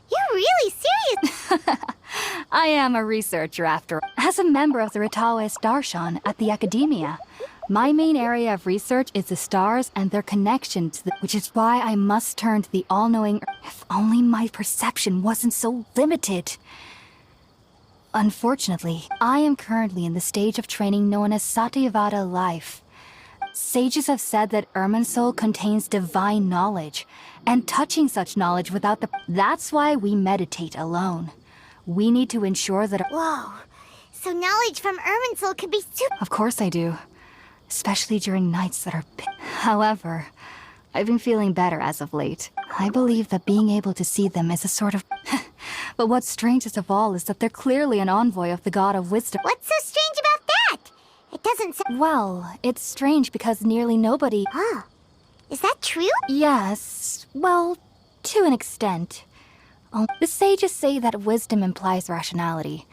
you're really serious.
I am a researcher after all. As a member of the Ritawas Darshan at the Academia, my main area of research is the stars and their connection to the... Which is why I must turn to the all-knowing... If only my perception wasn't so limited. Unfortunately, I am currently in the stage of training known as Satyavada life. Sages have said that Irminsul contains divine knowledge, and touching such knowledge without the... That's why we meditate alone. We need to ensure that...
Whoa, so knowledge from Irminsul could be super...
Of course I do. Especially during nights that are... However, I've been feeling better as of late. I believe that being able to see them is a sort of... But what's strangest of all is that they're clearly an envoy of the God of Wisdom.
What's so strange about that? It doesn't say...
Well, it's strange because nearly nobody...
Oh, is that true?
Yes, well, to an extent. The sages say that wisdom implies rationality,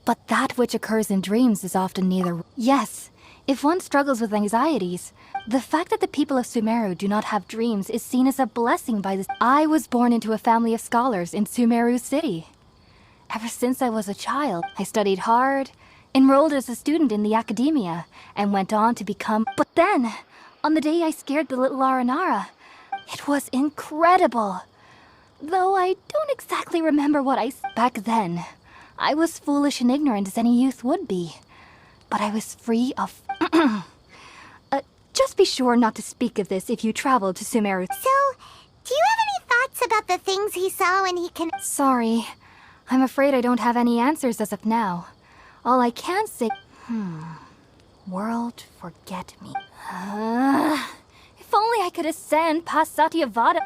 but that which occurs in dreams is often neither... Yes, if one struggles with anxieties, the fact that the people of Sumeru do not have dreams is seen as a blessing by this... I was born into a family of scholars in Sumeru City. Ever since I was a child, I studied hard, enrolled as a student in the academia, and went on to become... But then, on the day I scared the little Aranara, it was incredible. Though I don't exactly remember what I... Back then, I was foolish and ignorant as any youth would be. But I was free of... Just be sure not to speak of this if you travel to Sumeru.
So, do you have any thoughts about the things he saw when he can...
Sorry. I'm afraid I don't have any answers as of now. All I can say... World, forget me. If only I could ascend past Satyavada.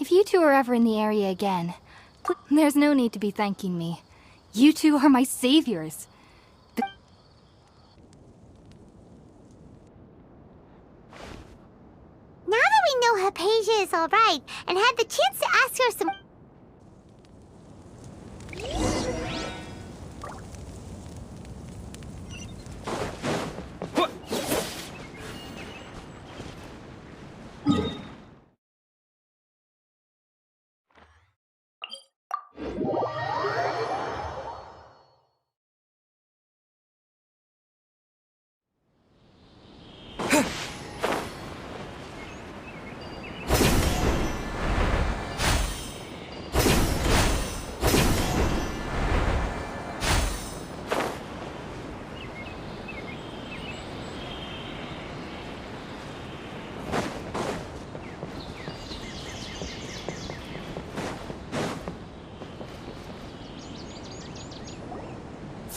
If you two are ever in the area again, there's no need to be thanking me. You two are my saviors.
Now that we know Hypatia is alright, and had the chance to ask her some...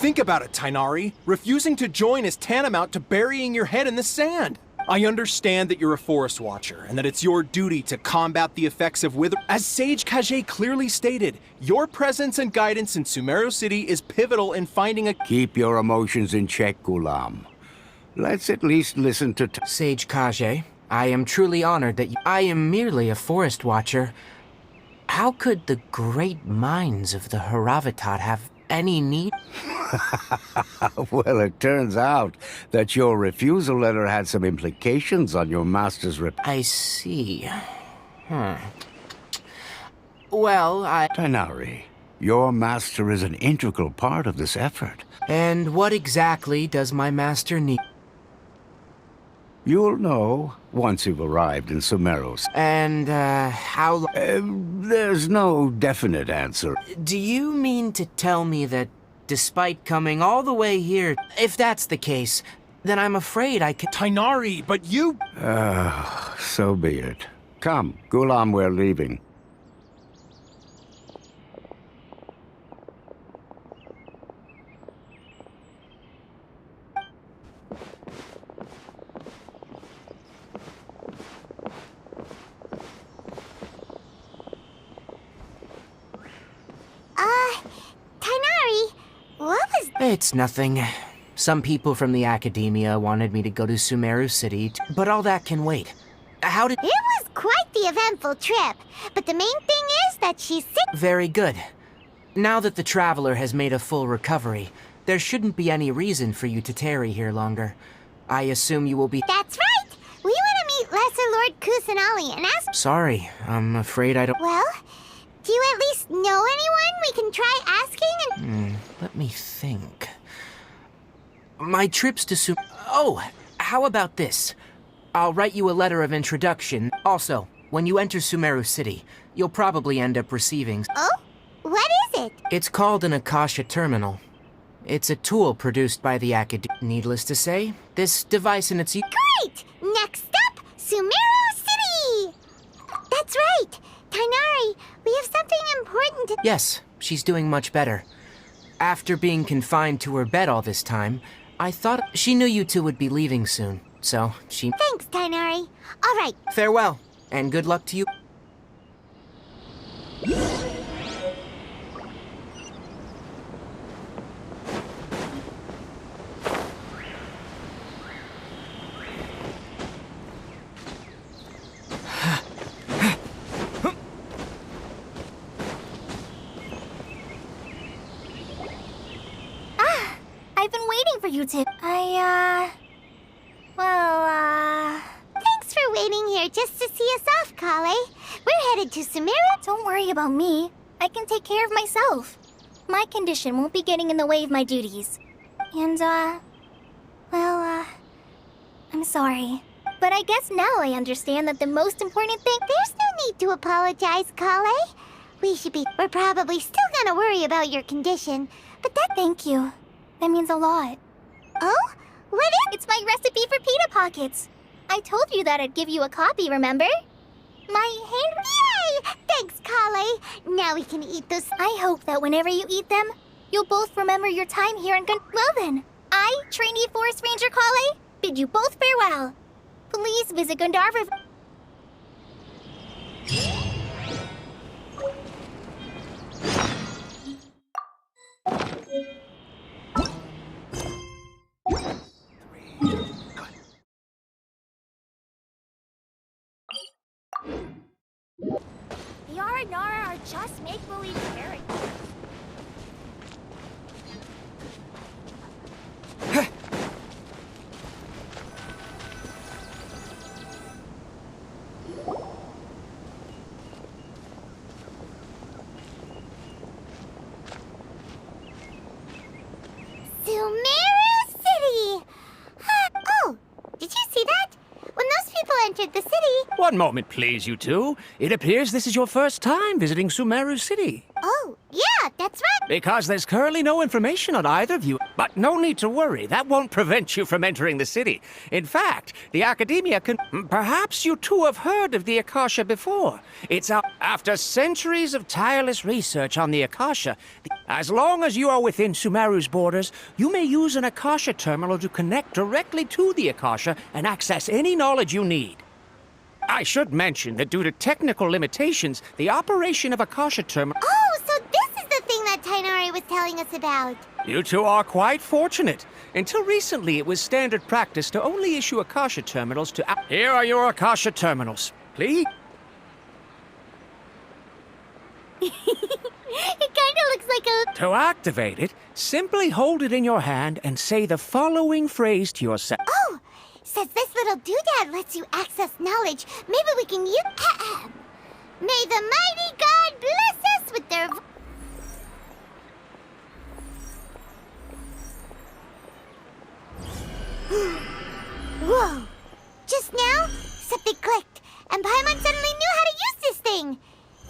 Think about it, Tainari. Refusing to join is tantamount to burying your head in the sand. I understand that you're a forest watcher, and that it's your duty to combat the effects of wither. As Sage Kage clearly stated, your presence and guidance in Sumeru City is pivotal in finding a—
Keep your emotions in check, Ghulam. Let's at least listen to—
Sage Kage, I am truly honored that I am merely a forest watcher. How could the great minds of the Haravatat have any need?
Well, it turns out that your refusal letter had some implications on your master's
I see. Well,
Tainari, your master is an integral part of this effort.
And what exactly does my master need?
You'll know once you've arrived in Sumeru.
And, how
there's no definite answer.
Do you mean to tell me that despite coming all the way here, if that's the case, then I'm afraid I can—
Tainari, but you—
So be it. Come, Ghulam, we're leaving.
Tainari, what was—
It's nothing. Some people from the academia wanted me to go to Sumeru City, but all that can wait. How did—
It was quite the eventful trip, but the main thing is that she's sick.
Very good. Now that the Traveler has made a full recovery, there shouldn't be any reason for you to tarry here longer. I assume you will be—
That's right! We want to meet Lesser Lord Kusanali and ask—
Sorry, I'm afraid I don't—
Well, do you at least know anyone we can try asking and—
Let me think. My trips to Oh, how about this? I'll write you a letter of introduction. Also, when you enter Sumeru City, you'll probably end up receiving—
Oh? What is it?
It's called an Akasha Terminal. It's a tool produced by the Academy. Needless to say, this device in its—
Great! Next up, Sumeru City! That's right! Tainari, we have something important to—
Yes, she's doing much better. After being confined to her bed all this time, I thought she knew you two would be leaving soon, so she—
Thanks, Tainari. All right.
Farewell, and good luck to you.
I've been waiting for you to—
Thanks for waiting here just to see us off, Kale. We're headed to Sumeru.
Don't worry about me. I can take care of myself. My condition won't be getting in the way of my duties. And, I'm sorry. But I guess now I understand that the most important thing—
There's no need to apologize, Kale. We're probably still gonna worry about your condition, but that—
Thank you. That means a lot.
Oh? What is—
It's my recipe for pita pockets. I told you that I'd give you a copy, remember? My hand—
Yay! Thanks, Kale. Now we can eat those—
I hope that whenever you eat them, you'll both remember your time here in Well then, I, trainee Forest Ranger Kale, bid you both farewell. Please visit Gandharva. The Aranara are just make-believe characters.
Sumeru City! Oh, did you see that? When those people entered the city—
One moment, please, you two. It appears this is your first time visiting Sumeru City.
Oh, yeah, that's right.
Because there's currently no information on either of you. But no need to worry. That won't prevent you from entering the city. In fact, the Academia can— Perhaps you two have heard of the Akasha before. It's out— After centuries of tireless research on the Akasha, the As long as you are within Sumeru's borders, you may use an Akasha terminal to connect directly to the Akasha and access any knowledge you need. I should mention that due to technical limitations, the operation of Akasha terminal...
Oh, so this is the thing that Tainari was telling us about.
You two are quite fortunate. Until recently, it was standard practice to only issue Akasha terminals to... Here are your Akasha terminals. Please?
It kind of looks like a...
To activate it, simply hold it in your hand and say the following phrase to yourself.
Oh, says this little doodad lets you access knowledge. Maybe we can use... May the mighty God bless us with their... Whoa! Just now, something clicked, and Paimon suddenly knew how to use this thing.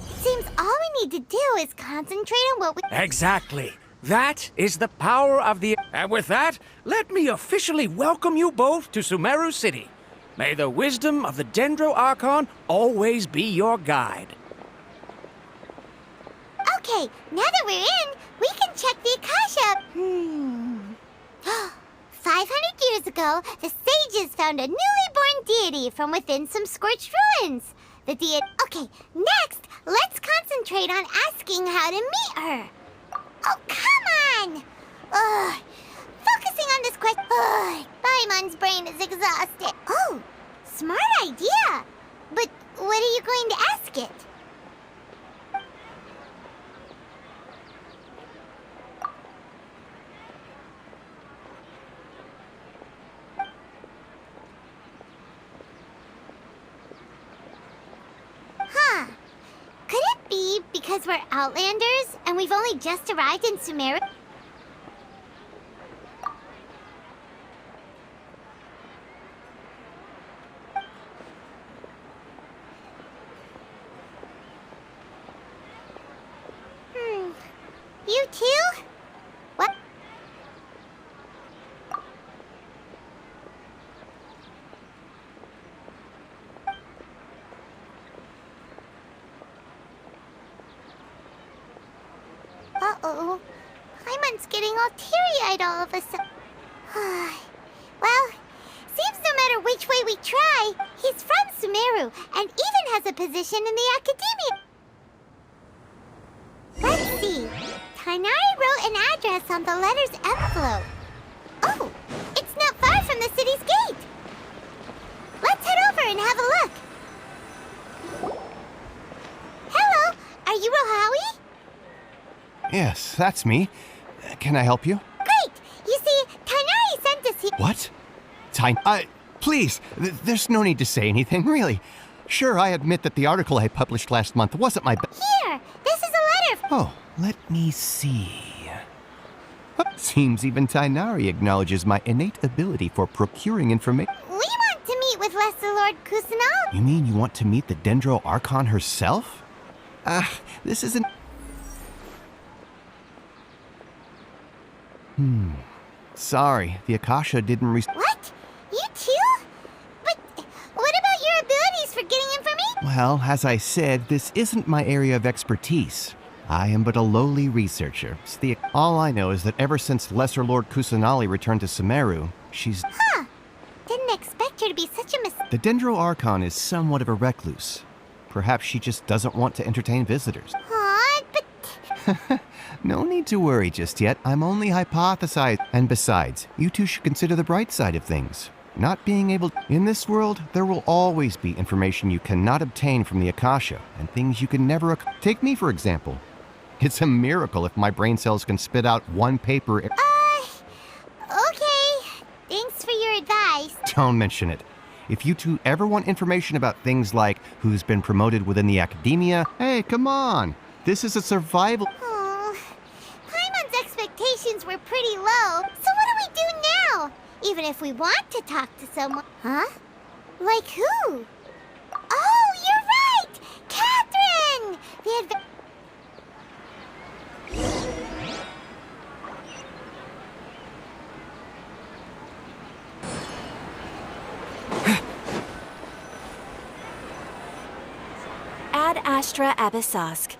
It seems all we need to do is concentrate on what we...
Exactly. That is the power of the... And with that, let me officially welcome you both to Sumeru City. May the wisdom of the Dendro Archon always be your guide.
Okay, now that we're in, we can check the Akasha. 500 years ago, the sages found a newly born deity from within some scorched ruins. The deity... Okay, next, let's concentrate on asking how to meet her. Oh, come on! Ugh. Focusing on this question... Ugh. Paimon's brain is exhausted. Oh, smart idea. But what are you going to ask it? Huh. Could it be because we're Outlanders and we've only just arrived in Sumeru? You too? What? Uh-oh. Paimon's getting all teary-eyed all of a sudden. Well, seems no matter which way we try, he's from Sumeru and even has a position in the academia. Let's see. Tainari wrote an address on the letter's envelope. Oh, it's not far from the city's gate. Let's head over and have a look. Hello, are you Rohawi?
Yes, that's me. Can I help you?
Great! You see, Tainari sent us here.
What? Please, there's no need to say anything, really. Sure, I admit that the article I published last month wasn't my best.
Here, this is a letter.
Oh, let me see. Seems even Tainari acknowledges my innate ability for procuring information.
We want to meet with Lesser Lord Kusanal.
You mean you want to meet the Dendro Archon herself? This isn't... Sorry, the Akasha didn't
What? You too? But what about your abilities for getting information?
Well, as I said, this isn't my area of expertise. I am but a lowly researcher. All I know is that ever since Lesser Lord Kusanali returned to Sumeru, she's...
Huh. Didn't expect her to be such a
The Dendro Archon is somewhat of a recluse. Perhaps she just doesn't want to entertain visitors.
Aw, but...
No need to worry just yet. I'm only hypothesizing. And besides, you two should consider the bright side of things. Not being able... In this world, there will always be information you cannot obtain from the Akasha, and things you can never... Take me, for example. It's a miracle if my brain cells can spit out one paper...
Okay. Thanks for your advice.
Don't mention it. If you two ever want information about things like who's been promoted within the academia, hey, come on. This is a survival...
Oh, Paimon's expectations were pretty low, so what do we do now? Even if we want to talk to someone... Huh? Like who? Oh, you're right! Catherine! The
Ad Astra Abyssosk.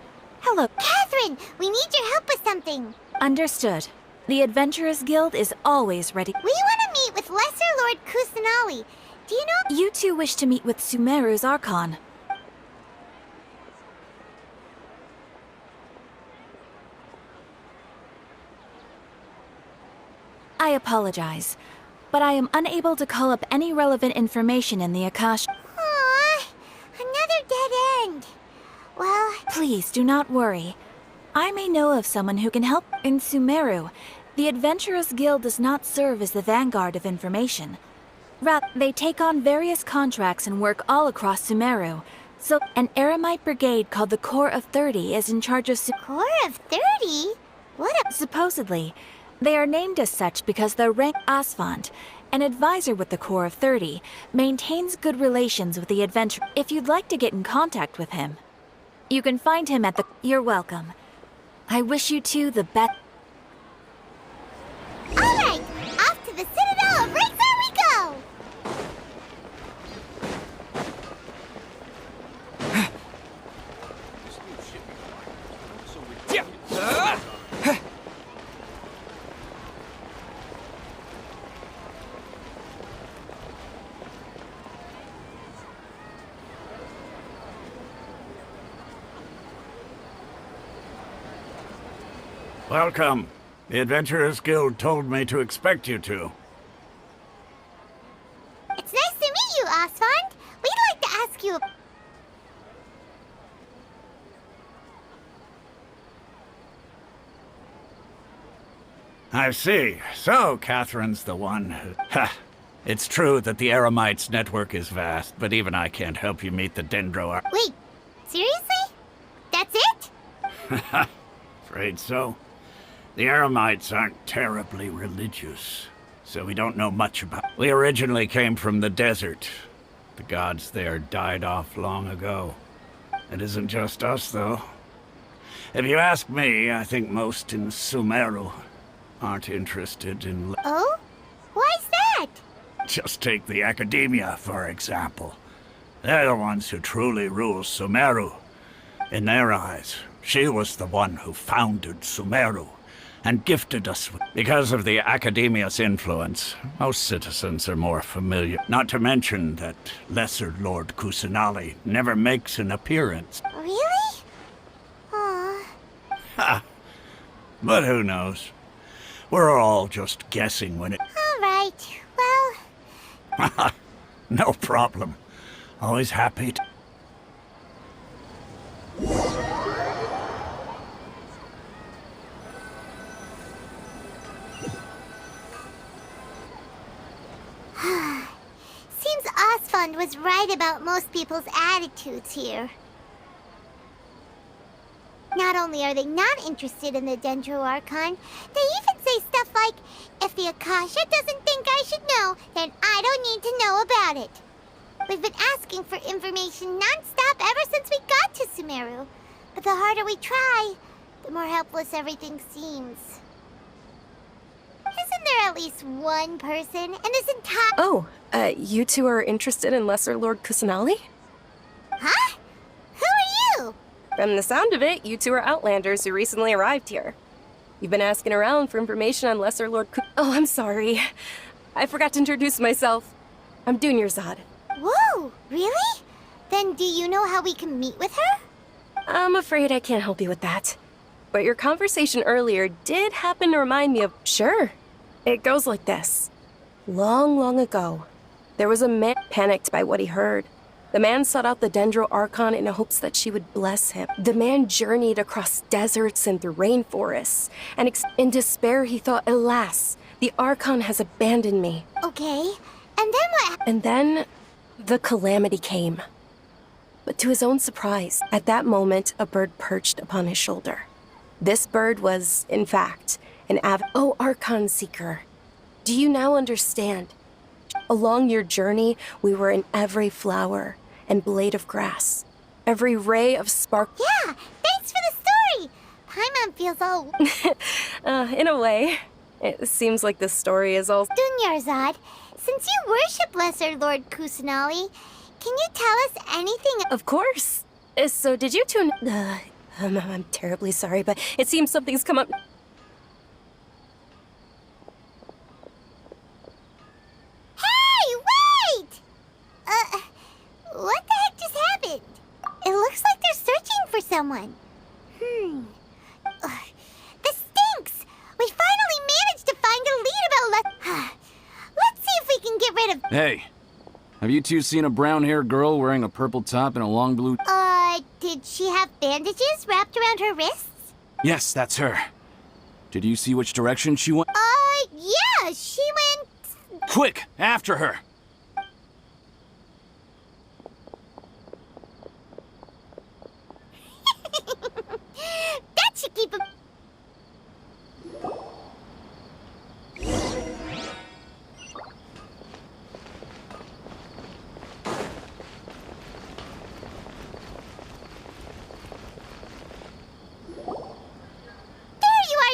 Hello.
Catherine, we need your help with something.
Understood. The Adventurers Guild is always ready.
We want to meet with Lesser Lord Kusanali. Do you know?
You two wish to meet with Sumeru's Archon. I apologize, but I am unable to call up any relevant information in the Akasha.
Aww, another dead end. Well...
Please do not worry. I may know of someone who can help. In Sumeru, the Adventurers Guild does not serve as the vanguard of information. Rather, they take on various contracts and work all across Sumeru. So, an Eremite brigade called the Corps of 30 is in charge of
Corps of 30? What a...
Supposedly, they are named as such because their rank Asfand, an advisor with the Corps of 30, maintains good relations with the adventurer. If you'd like to get in contact with him, you can find him at the... You're welcome. I wish you two the best.
Alright, off to the Citadel of Razor we go!
Welcome. The Adventurers Guild told me to expect you two.
It's nice to meet you, Asfand. We'd like to ask you...
I see. So, Catherine's the one who... Ha! It's true that the Eremites' network is vast, but even I can't help you meet the Dendro...
Wait, seriously? That's it?
Afraid so. The Eremites aren't terribly religious, so we don't know much about... We originally came from the desert. The gods there died off long ago. It isn't just us, though. If you ask me, I think most in Sumeru aren't interested in...
Oh? Why's that?
Just take the Academia, for example. They're the ones who truly rule Sumeru. In their eyes, she was the one who founded Sumeru and gifted us with... Because of the Academia's influence, most citizens are more familiar. Not to mention that Lesser Lord Kusanali never makes an appearance.
Really? Aww.
Ha! But who knows? We're all just guessing when it...
Alright, well...
No problem. Always happy to...
Seems Asfand was right about most people's attitudes here. Not only are they not interested in the Dendro Archon, they even say stuff like, if the Akasha doesn't think I should know, then I don't need to know about it. We've been asking for information non-stop ever since we got to Sumeru. But the harder we try, the more helpless everything seems. Isn't there at least one person in this entire...
Oh, you two are interested in Lesser Lord Kusanali?
Huh? Who are you?
From the sound of it, you two are Outlanders who recently arrived here. You've been asking around for information on Lesser Lord Oh, I'm sorry. I forgot to introduce myself. I'm Dunyarzad.
Whoa, really? Then do you know how we can meet with her?
I'm afraid I can't help you with that. But your conversation earlier did happen to remind me of... Sure. It goes like this. Long, long ago, there was a man panicked by what he heard. The man sought out the Dendro Archon in hopes that she would bless him. The man journeyed across deserts and through rainforests, and in despair he thought, alas, the Archon has abandoned me.
Okay, and then what?
And then, the calamity came. But to his own surprise, at that moment, a bird perched upon his shoulder. This bird was, in fact, an Oh, Archon Seeker. Do you now understand? Along your journey, we were in every flower and blade of grass, every ray of spark...
Yeah, thanks for the story! Paimon feels all...
in a way. It seems like the story is all...
Dunyarzad, since you worship Lesser Lord Kusanali, can you tell us anything...
Of course. So did you two... I'm terribly sorry, but it seems something's come up.
Hey, wait! What the heck just happened? It looks like they're searching for someone. This stinks! We finally managed to find a lead about Let's see if we can get rid of...
Hey, have you two seen a brown-haired girl wearing a purple top and a long blue...
Did she have bandages wrapped around her wrists?
Yes, that's her. Did you see which direction she went?
Yeah, she went...
Quick, after her!
That should keep him...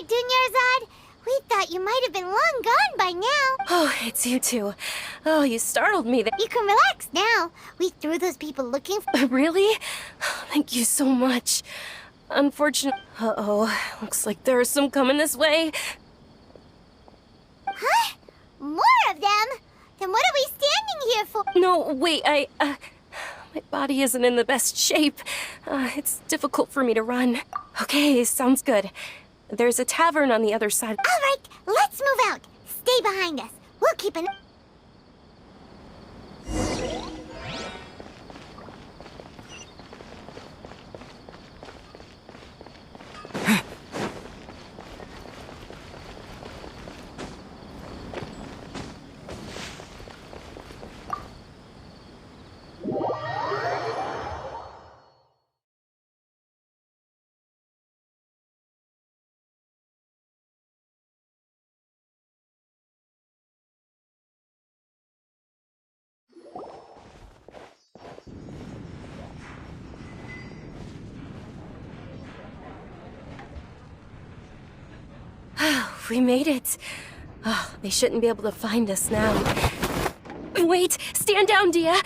Dunyarzad, we thought you might have been long gone by now.
Oh, it's you two. Oh, you startled me.
You can relax now. We threw those people looking for...
Really? Thank you so much. Unfortunately... Uh-oh. Looks like there are some coming this way.
Huh? More of them? Then what are we standing here for?
No, wait, my body isn't in the best shape. It's difficult for me to run. Okay, sounds good. There's a tavern on the other side.
All right, let's move out. Stay behind us. We'll keep an...
We made it. Oh, they shouldn't be able to find us now. Wait! Stand down, Dia!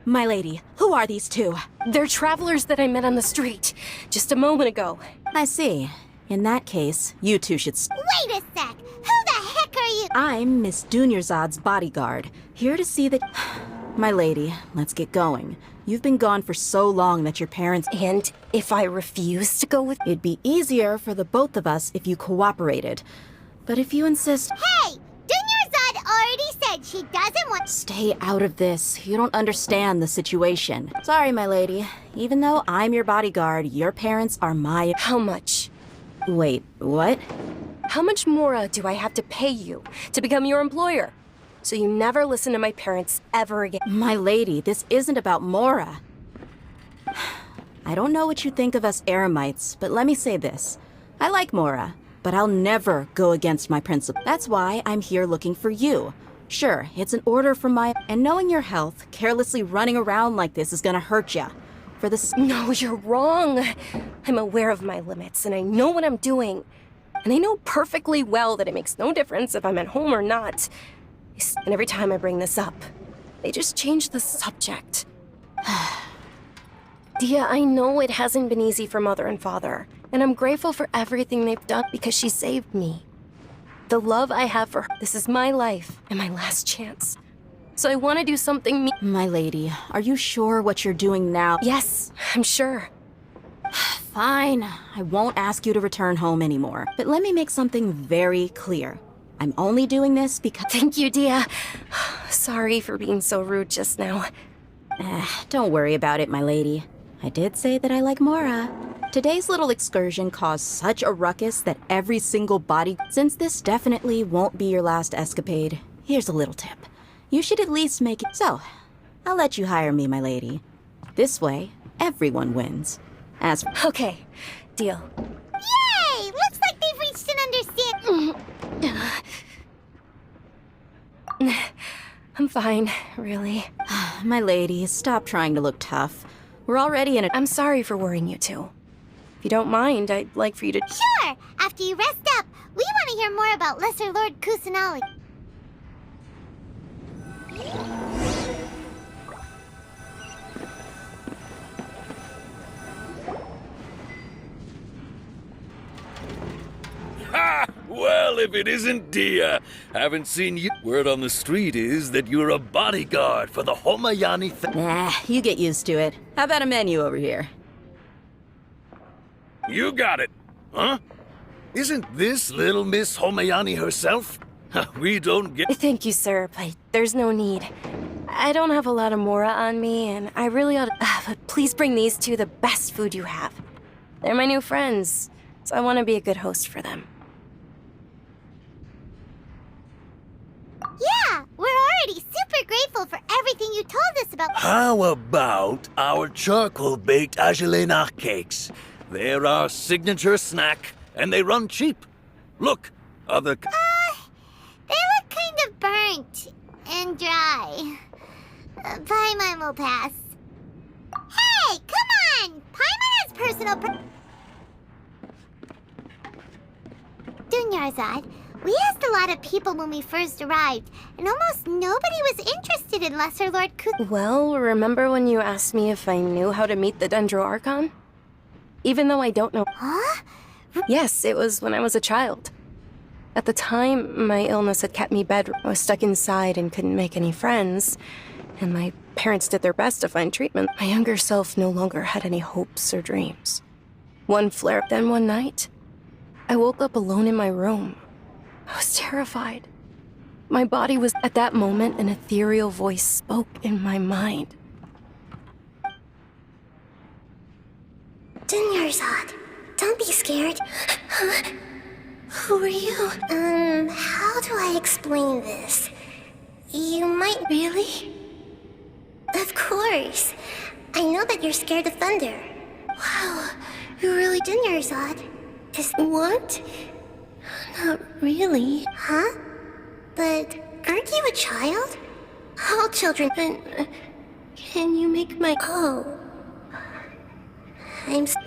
My lady, who are these two? They're travelers that I met on the street just a moment ago.
I see. In that case, you two should...
Wait a sec! Who the heck are you?
I'm Miss Dunyarzad's bodyguard, here to see that... My lady, let's get going. You've been gone for so long that your parents...
And if I refuse to go with...
It'd be easier for the both of us if you cooperated. But if you insist...
Hey! Dunyarzad already said she doesn't want...
Stay out of this. You don't understand the situation. Sorry, my lady. Even though I'm your bodyguard, your parents are my...
How much?
Wait, what?
How much more do I have to pay you to become your employer? So you never listen to my parents ever again.
My lady, this isn't about Mora. I don't know what you think of us Eremites, but let me say this. I like Mora, but I'll never go against my principle. That's why I'm here looking for you. Sure, it's an order from my... And knowing your health, carelessly running around like this is gonna hurt ya. For this...
No, you're wrong. I'm aware of my limits, and I know what I'm doing. And I know perfectly well that it makes no difference if I'm at home or not. And every time I bring this up, they just change the subject. Dia, I know it hasn't been easy for Mother and Father, and I'm grateful for everything they've done because she saved me. The love I have for her, this is my life and my last chance. So I want to do something
My lady, are you sure what you're doing now?
Yes, I'm sure.
Fine, I won't ask you to return home anymore. But let me make something very clear. I'm only doing this because...
Thank you, Dia. Sorry for being so rude just now.
Don't worry about it, my lady. I did say that I like Mora. Today's little excursion caused such a ruckus that every single body... Since this definitely won't be your last escapade, here's a little tip. You should at least make it... So, I'll let you hire me, my lady. This way, everyone wins. As...
Okay, deal.
Yay! Looks like they've reached an understanding.
I'm fine, really.
My lady, stop trying to look tough. We're already in a...
I'm sorry for worrying you two. If you don't mind, I'd like for you to...
Sure! After you rest up, we want to hear more about Lesser Lord Kusanali.
if it isn't Dia. Haven't seen you. Word on the street is that you're a bodyguard for the Homayani
Nah, you get used to it. How about a menu over here?
You got it. Huh? Isn't this little Miss Homayani herself? We don't get...
Thank you, sir, but there's no need. I don't have a lot of mora on me, and I really ought to... but please bring these two the best food you have. They're my new friends, so I want to be a good host for them.
Yeah, we're already super grateful for everything you told us about.
How about our charcoal-baked agelenach cakes? They're our signature snack, and they run cheap. Look, other...
They look kind of burnt and dry. Paimon will pass. Hey, come on! Paimon has personal Dunyarzad, we asked a lot of people when we first arrived, and almost nobody was interested in Lesser Lord
Well, remember when you asked me if I knew how to meet the Dendro Archon? Even though I don't know...
Huh?
Yes, it was when I was a child. At the time, my illness had kept me bedridden. I was stuck inside and couldn't make any friends, and my parents did their best to find treatment. My younger self no longer had any hopes or dreams. One flare, then one night, I woke up alone in my room. I was terrified. My body was... At that moment, an ethereal voice spoke in my mind.
Dunyarzad, don't be scared. Who are you? How do I explain this? You might... Really? Of course. I know that you're scared of thunder. Wow, you really... Dunyarzad? Is... What? Not really. Huh? But aren't you a child? All children... Can you make my... Oh.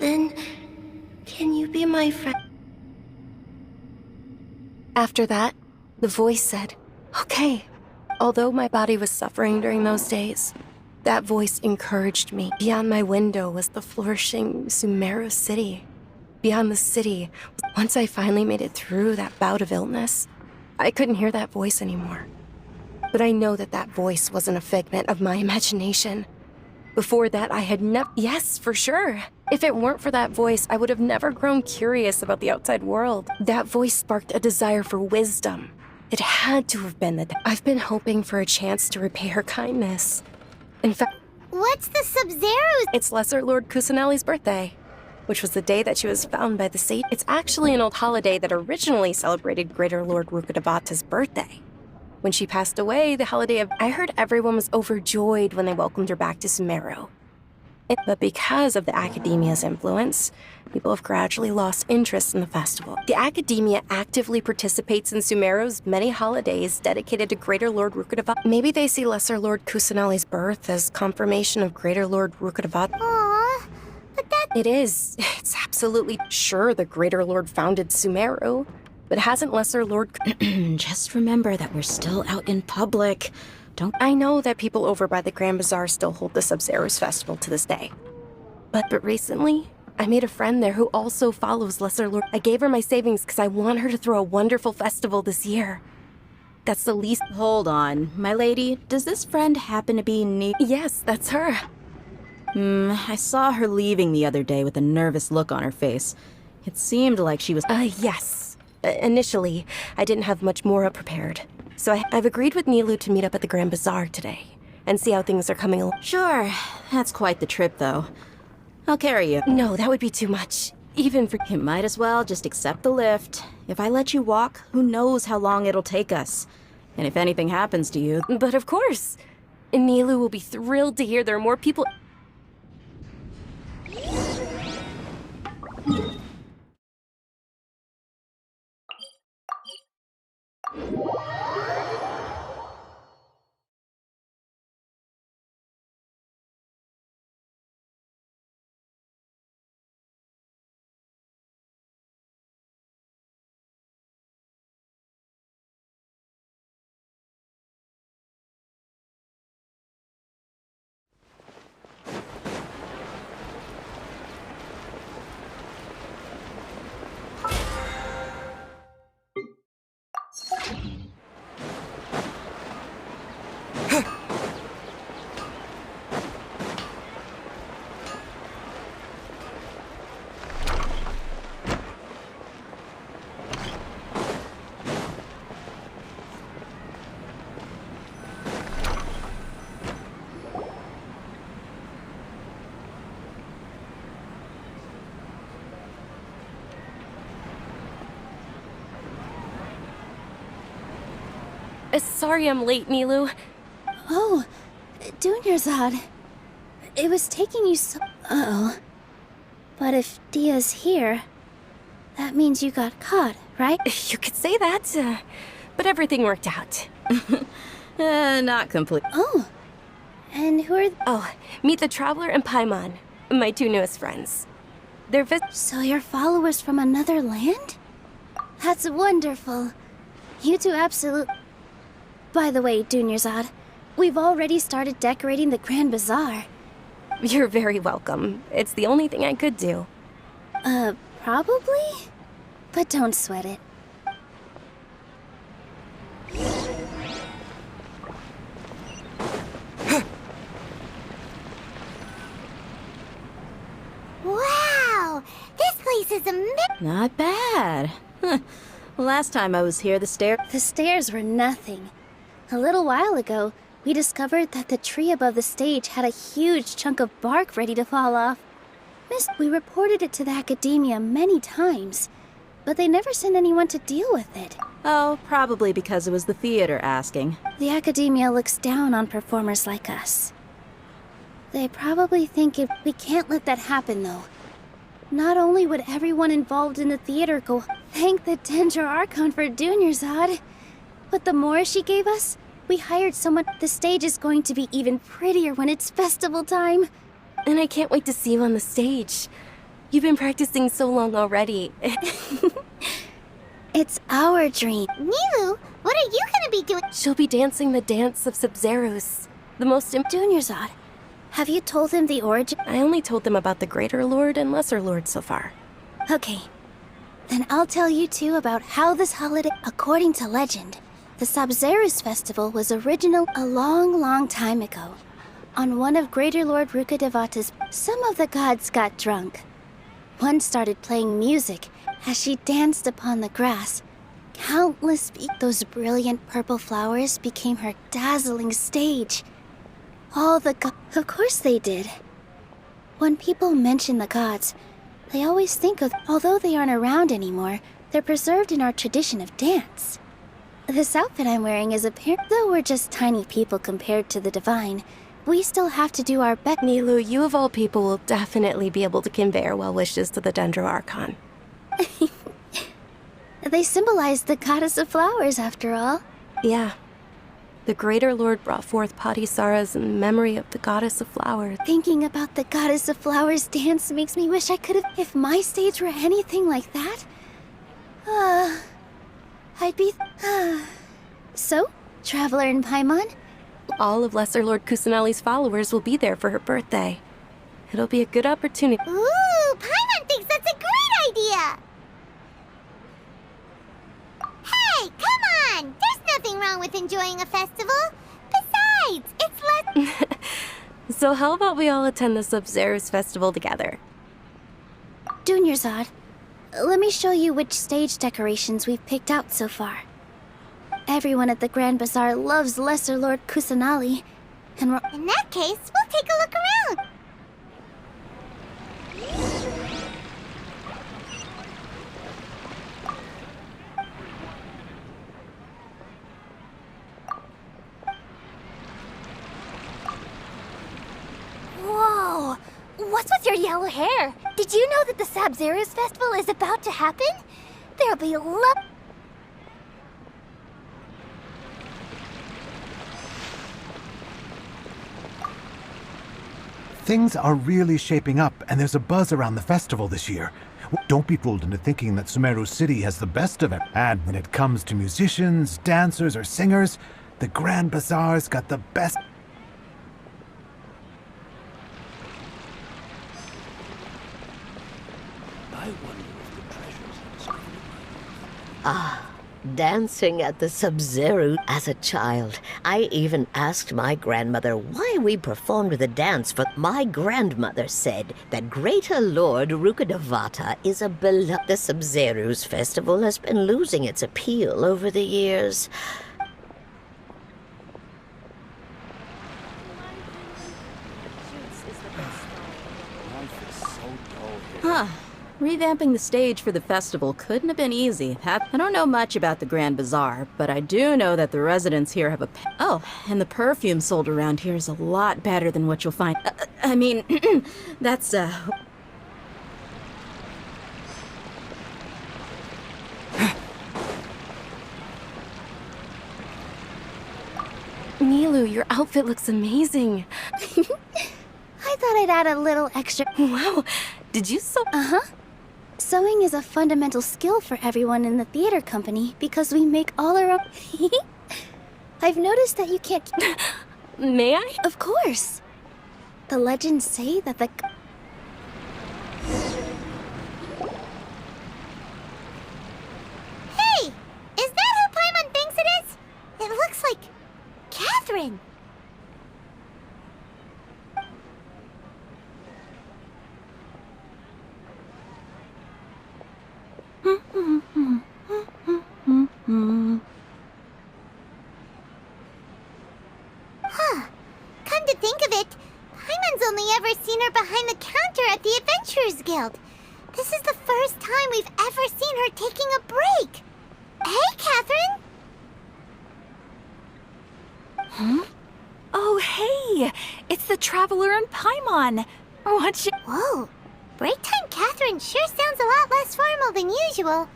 Then... Can you be my friend?
After that, the voice said, okay. Although my body was suffering during those days, that voice encouraged me. Beyond my window was the flourishing Sumeru city. Beyond the city, once I finally made it through that bout of illness, I couldn't hear that voice anymore. But I know that that voice wasn't a figment of my imagination. Before that, I had never... Yes, for sure. If it weren't for that voice, I would have never grown curious about the outside world. That voice sparked a desire for wisdom. It had to have been that... I've been hoping for a chance to repay her kindness. In fact...
What's the Sub-Zero's?
It's Lesser Lord Kusanali's birthday, which was the day that she was found by the sage. It's actually an old holiday that originally celebrated Greater Lord Rukkhadevata's birthday. When she passed away, the holiday of... I heard everyone was overjoyed when they welcomed her back to Sumeru. But because of the Academia's influence, people have gradually lost interest in the festival. The Academia actively participates in Sumeru's many holidays dedicated to Greater Lord Rukkhadevata. Maybe they see Lesser Lord Kusanali's birth as confirmation of Greater Lord Rukkhadevata.
Aww, but that...
It is. It's absolutely sure the Greater Lord founded Sumeru. But hasn't Lesser Lord...
Just remember that we're still out in public. Don't...
I know that people over by the Grand Bazaar still hold the Sub-Zero's festival to this day. But recently, I made a friend there who also follows Lesser Lord. I gave her my savings because I want her to throw a wonderful festival this year. That's the least...
Hold on, my lady. Does this friend happen to be
Yes, that's her.
I saw her leaving the other day with a nervous look on her face. It seemed like she was...
Yes. Initially, I didn't have much more prepared. So I've agreed with Nilu to meet up at the Grand Bazaar today and see how things are coming along.
Sure. That's quite the trip, though. I'll carry you.
No, that would be too much. Even for...
You might as well just accept the lift. If I let you walk, who knows how long it'll take us. And if anything happens to you...
But of course. Nilu will be thrilled to hear there are more people... Sorry I'm late, Nilu.
Oh, Dunyarzad. It was taking you so... Uh-oh. But if Dia's here, that means you got caught, right?
You could say that, but everything worked out.
Not complete.
Oh, and who are...
Oh, meet the Traveler and Paimon, my two newest friends. They're
So you're followers from another land? That's wonderful. You two absolutely... By the way, Dunyarzad, we've already started decorating the Grand Bazaar.
You're very welcome. It's the only thing I could do.
Probably? But don't sweat it.
Wow! This place is amazing!
Not bad. Last time I was here, the
stairs were nothing. A little while ago, we discovered that the tree above the stage had a huge chunk of bark ready to fall off. We reported it to the academia many times, but they never sent anyone to deal with it.
Oh, probably because it was the theater asking.
The academia looks down on performers like us. They probably think we can't let that happen, though. Not only would everyone involved in the theater go thank the Dendro Archon for Dunyarzad, but the more she gave us, we hired someone. The stage is going to be even prettier when it's festival time.
And I can't wait to see you on the stage. You've been practicing so long already.
It's our dream.
Nilu, what are you gonna be doing?
She'll be dancing the dance of Sub-Zeros. The most
Dunyarzad, have you told them the origin?
I only told them about the Greater Lord and Lesser Lord so far.
Okay. Then I'll tell you two about how this holiday... According to legend, the Sub-Zeros festival was original a long, long time ago. On one of Greater Lord Rukkhadevata's, some of the gods got drunk. One started playing music as she danced upon the grass. Countless those brilliant purple flowers became her dazzling stage. All the of course they did. When people mention the gods, they always think of, although they aren't around anymore, they're preserved in our tradition of dance. This outfit I'm wearing is though we're just tiny people compared to the divine, we still have to do our best.
Nilu, you of all people will definitely be able to convey our well wishes to the Dendro Archon.
They symbolize the goddess of flowers, after all.
Yeah. The Greater Lord brought forth Patisaras in memory of the goddess of flowers.
Thinking about the goddess of flowers dance makes me wish I could have... If my stage were anything like that... I'd be... So, Traveler and Paimon?
All of Lesser Lord Kusanali's followers will be there for her birthday. It'll be a good opportunity.
Ooh, Paimon thinks that's a great idea! Hey, come on! There's nothing wrong with enjoying a festival. Besides, it's less...
So how about we all attend the Sub-Zeros festival together?
Dunyarzad, let me show you which stage decorations we've picked out so far. Everyone at the Grand Bazaar loves Lesser Lord Kusanali, and we're...
In that case, we'll take a look around.
Whoa! What's with your yellow hair? Did you know that the Sub-Zeros festival is about to happen? There'll be a lot...
Things are really shaping up, and there's a buzz around the festival this year. Don't be fooled into thinking that Sumeru City has the best of it. And when it comes to musicians, dancers, or singers, the Grand Bazaar's got the best.
Ah, dancing at the Sub-Zero. As a child, I even asked my grandmother why we performed the dance, for my grandmother said that Greater Lord Rukkhadevata is a beloved. The Sub-Zero's festival has been losing its appeal over the years.
Huh. Revamping the stage for the festival couldn't have been easy. I don't know much about the Grand Bazaar, but I do know that the residents here have a oh, and the perfume sold around here is a lot better than what you'll find. I mean, that's,
Nilu, your outfit looks amazing.
I thought I'd add a little extra.
Wow, did you sew?
Uh-huh. Sewing is a fundamental skill for everyone in the theater company because we make all our own. I've noticed that you can't.
May I?
Of course. The legends say that the.
Hey! Is that who Paimon thinks it is? It looks like Catherine. Huh. Come to think of it, Paimon's only ever seen her behind the counter at the Adventurers Guild. This is the first time we've ever seen her taking a break. Hey, Catherine!
Huh? Oh, hey! It's the Traveler and Paimon! Watch it.
Whoa! Break time Catherine sure sounds a lot less formal than usual.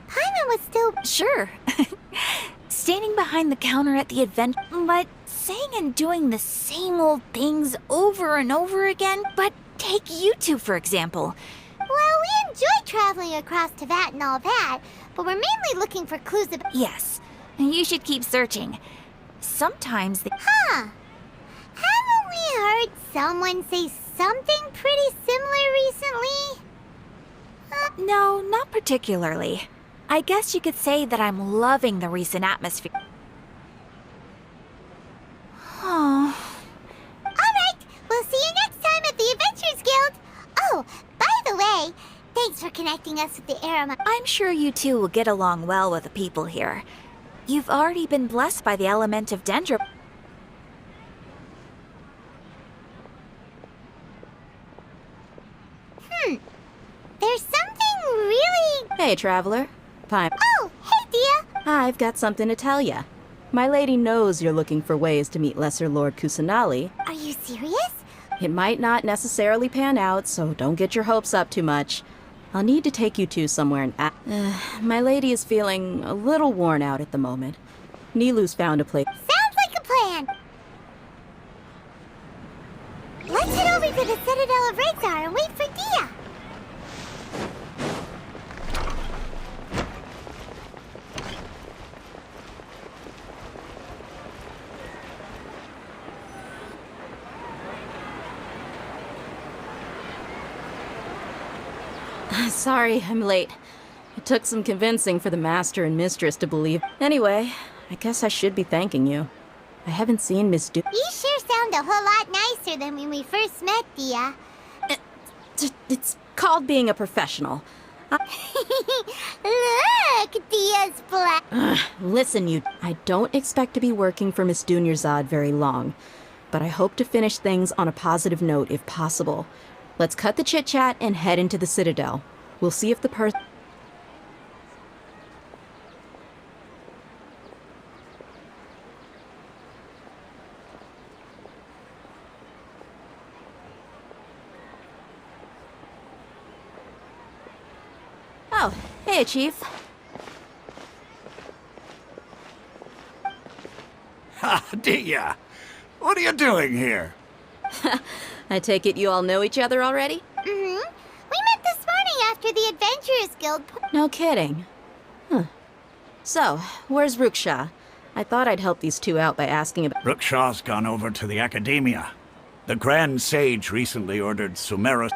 Paimon was still...
Sure. Standing behind the counter at the event, but saying and doing the same old things over and over again. But take you two, for example.
Well, we enjoy traveling across Teyvat and all that, but we're mainly looking for clues about...
Yes, you should keep searching. Sometimes they...
Huh. Haven't we heard someone say something pretty similar recently?
No, not particularly. I guess you could say that I'm loving the recent atmosphere. Oh.
Alright, we'll see you next time at the Adventurers Guild. Oh, by the way, thanks for connecting us with the Aramon.
I'm sure you two will get along well with the people here. You've already been blessed by the element of Dendro.
There's something really...
Hey, Traveler. Paimon.
Oh, hey, Dia.
I've got something to tell ya. My lady knows you're looking for ways to meet Lesser Lord Kusanali.
Are you serious?
It might not necessarily pan out, so don't get your hopes up too much. I'll need to take you two somewhere and my lady is feeling a little worn out at the moment. Nilu's found a place.
Sounds like a plan. Let's head over to the Citadel of Rexar and wait for Dia.
Sorry, I'm late. It took some convincing for the master and mistress to believe. Anyway, I guess I should be thanking you. I haven't seen Miss Du-
You sure sound a whole lot nicer than when we first met, Dia.
It's called being a professional.
Look, Dia's black.
Listen, you. I don't expect to be working for Miss Dunyarzad very long, but I hope to finish things on a positive note if possible. Let's cut the chit-chat and head into the Citadel. We'll see if the person... Oh, hey, Chief.
Ha, Dia! What are you doing here?
I take it you all know each other already?
Mm-hmm. We met this morning after the Adventurers Guild.
No kidding. Huh. So, where's Ruksha? I thought I'd help these two out by asking about...
Ruksha's gone over to the Academia. The Grand Sage recently ordered Sumeru...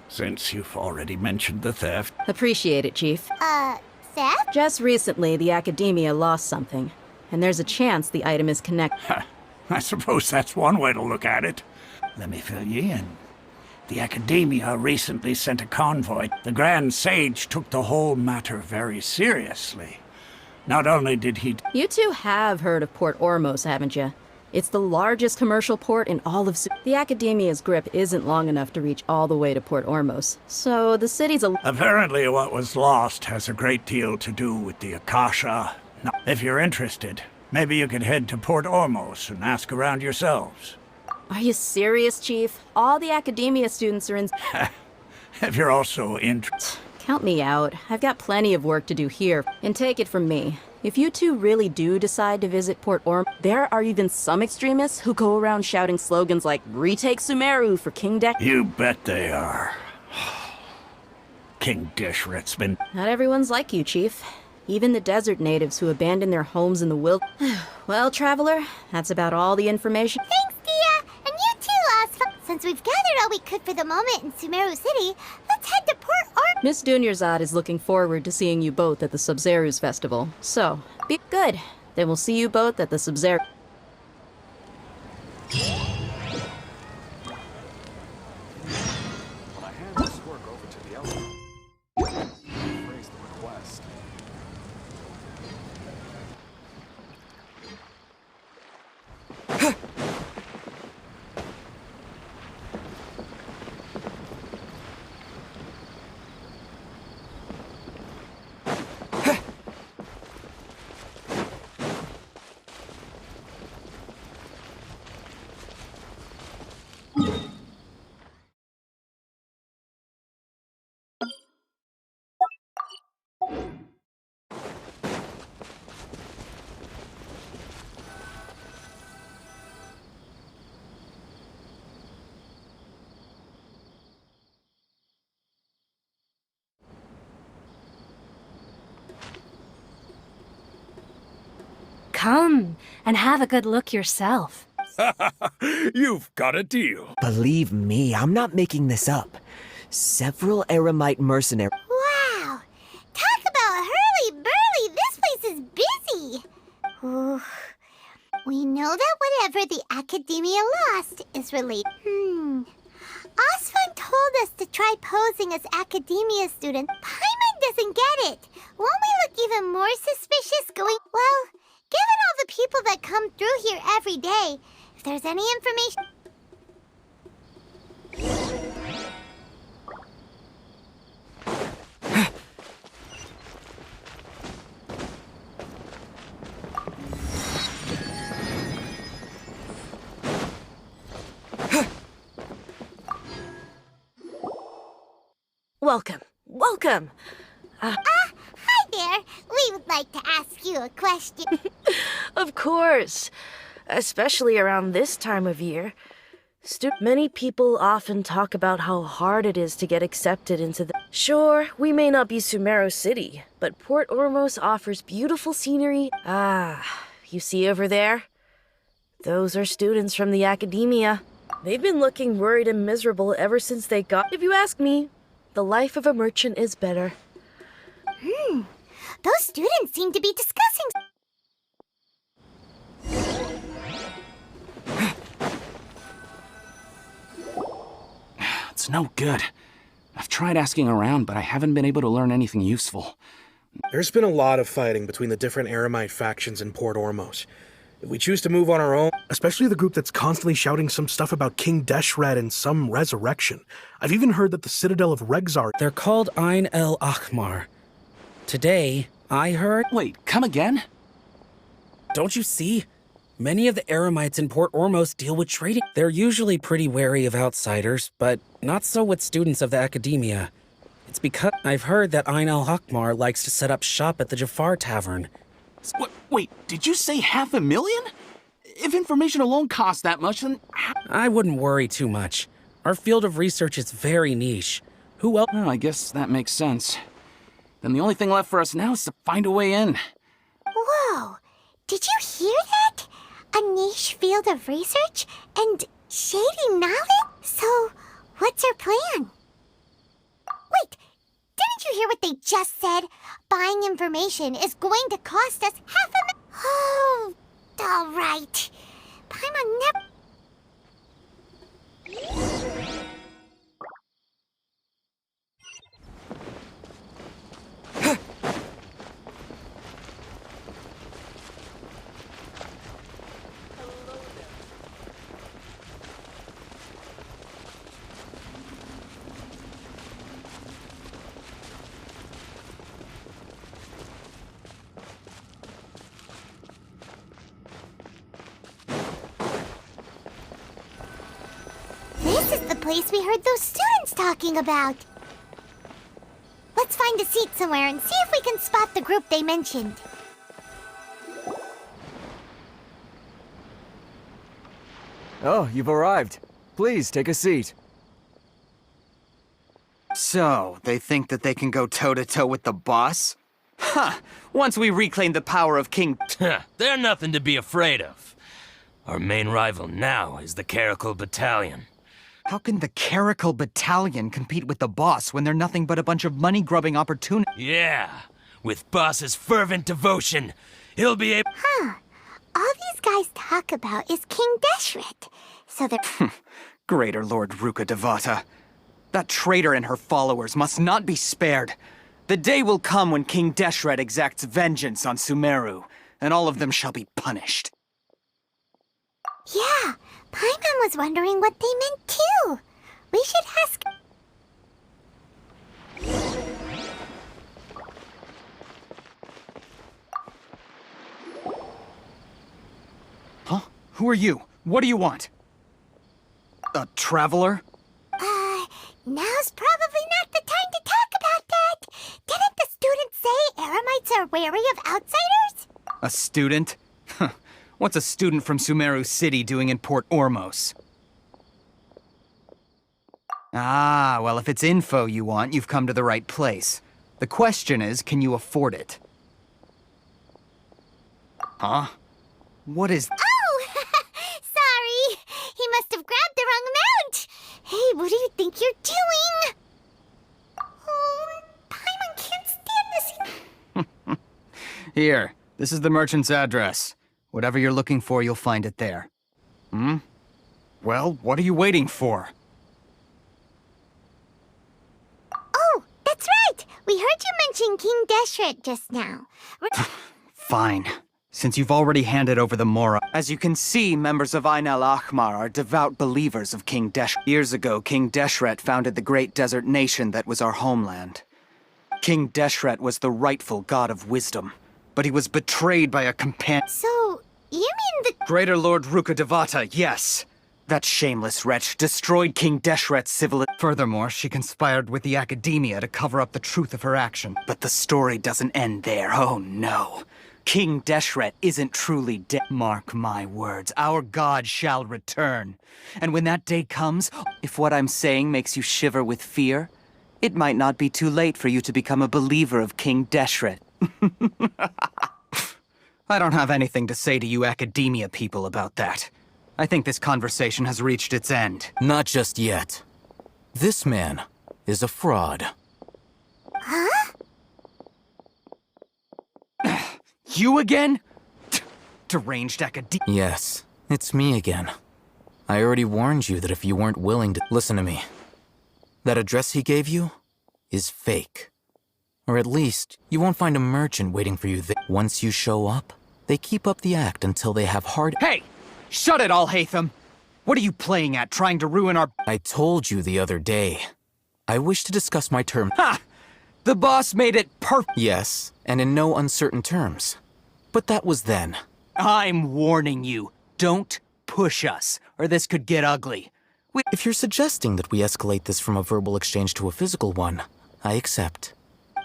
Since you've already mentioned the theft.
Appreciate it, Chief.
theft?
Just recently, the Academia lost something, and there's a chance the item is connected.
I suppose that's one way to look at it. Let me fill you in. The Academia recently sent a convoy. The Grand Sage took the whole matter very seriously. Not only did he...
You two have heard of Port Ormos, haven't you? It's the largest commercial port in all of... The Academia's grip isn't long enough to reach all the way to Port Ormos, so the city's a...
Apparently what was lost has a great deal to do with the Akasha. Now, if you're interested, maybe you could head to Port Ormos and ask around yourselves.
Are you serious, Chief? All the Academia students are in...
If you're also interested...
Count me out. I've got plenty of work to do here. And take it from me, if you two really do decide to visit Port Orm, there are even some extremists who go around shouting slogans like, "Retake Sumeru for King Desh."
You bet they are. King Deshret's been...
Not everyone's like you, Chief. Even the desert natives who abandon their homes in the Well, Traveler, that's about all the information.
Thanks, Dia! And you too, Osfa! Since we've gathered all we could for the moment in Sumeru City, let's head to Port Orm...
Miss Dunyarzad is looking forward to seeing you both at the Sub-Zerus Festival. So, be good. Then we'll see you both at the Sub-Zerus...
Come and have a good look yourself.
You've got a deal.
Believe me, I'm not making this up. Several Eremite mercenaries...
Wow! Talk about hurly-burly! This place is busy! Ooh. We know that whatever the Academia lost is related... Osfun told us to try posing as Academia students. Paimon doesn't get it. Won't we look even more suspicious going... Well, given all the people that come through here every day, if there's any information...
Welcome. Welcome.
Hi there. We would like to ask you a question.
Of course. Especially around this time of year. Many people often talk about how hard it is to get accepted into the... Sure, we may not be Sumeru City, but Port Ormos offers beautiful scenery. You see over there? Those are students from the Academia. They've been looking worried and miserable ever since they got... If you ask me, the life of a merchant is better.
Those students seem to be discussing...
It's no good. I've tried asking around, but I haven't been able to learn anything useful.
There's been a lot of fighting between the different Eremite factions in Port Ormos. If we choose to move on our own, especially the group that's constantly shouting some stuff about King Deshret and some resurrection. I've even heard that the Citadel of Regzar...
They're called Ain el Akhmar. Today, I heard...
Wait, come again?
Don't you see? Many of the Eremites in Port Ormos deal with trading. They're usually pretty wary of outsiders, but not so with students of the Academia. It's because I've heard that Ain el Akhmar likes to set up shop at the Jafar Tavern.
Wait, did you say 500,000? If information alone costs that much, then...
I wouldn't worry too much. Our field of research is very niche. Who else?
Oh, I guess that makes sense. Then the only thing left for us now is to find a way in.
Whoa! Did you hear that? A niche field of research and shady knowledge? So, what's our plan? Wait, Didn't you hear what they just said? Buying information is going to cost us $500,000. Oh, all right. Paimon never... This is the place we heard those students talking about. Let's find a seat somewhere and see if we can spot the group they mentioned.
Oh, you've arrived. Please, take a seat.
So, they think that they can go toe-to-toe with the boss? Huh! Once we reclaim the power of King...
They're nothing to be afraid of. Our main rival now is the Caracal Battalion.
How can the Caracal Battalion compete with the boss when they're nothing but a bunch of money-grubbing opportunities?
Yeah, with boss's fervent devotion, he'll be able...
Huh. All these guys talk about is King Deshret. So they're...
Greater Lord Rukkhadevata. That traitor and her followers must not be spared. The day will come when King Deshret exacts vengeance on Sumeru, and all of them shall be punished.
Yeah, Paimon was wondering what they meant too. We should ask...
Huh? Who are you? What do you want? A traveler?
Now's probably not the time to talk about that. Didn't the students say Eremites are wary of outsiders?
A student? Huh. What's a student from Sumeru City doing in Port Ormos? Ah, well, if it's info you want, you've come to the right place. The question is, can you afford it? Huh? What is...
Oh! Sorry! He must have grabbed the wrong amount! Hey, what do you think you're doing? Oh, Paimon can't stand this.
Here, this is the merchant's address. Whatever you're looking for, you'll find it there. Hmm? Well, what are you waiting for?
Oh, that's right! We heard you mention King Deshret just now.
Fine. Since you've already handed over the Mora. As you can see, members of Ain al-Ahmar are devout believers of King Deshret. Years ago, King Deshret founded the great desert nation that was our homeland. King Deshret was the rightful god of wisdom, but he was betrayed by a companion.
So, you mean the...
Greater Lord Rukkhadevata, yes. That shameless wretch destroyed King Deshret's civilization. Furthermore, she conspired with the academia to cover up the truth of her action. But the story doesn't end there, oh no. King Deshret isn't truly dead. Mark my words, our god shall return. And when that day comes, if what I'm saying makes you shiver with fear, it might not be too late for you to become a believer of King Deshret. I don't have anything to say to you academia people about that. I think this conversation has reached its end.
Not just yet. This man is a fraud.
Huh?
You again? Deranged academia.
Yes, it's me again. I already warned you that if you weren't willing to listen to me, that address he gave you is fake. Or at least, you won't find a merchant waiting for you there. Once you show up, they keep up the act until they have hard...
Hey! Shut it all, Hatham! What are you playing at, trying to ruin our...
I told you the other day. I wish to discuss my terms.
Ha! The boss made it perfect.
Yes, and in no uncertain terms. But that was then.
I'm warning you. Don't push us, or this could get ugly.
If you're suggesting that we escalate this from a verbal exchange to a physical one, I accept.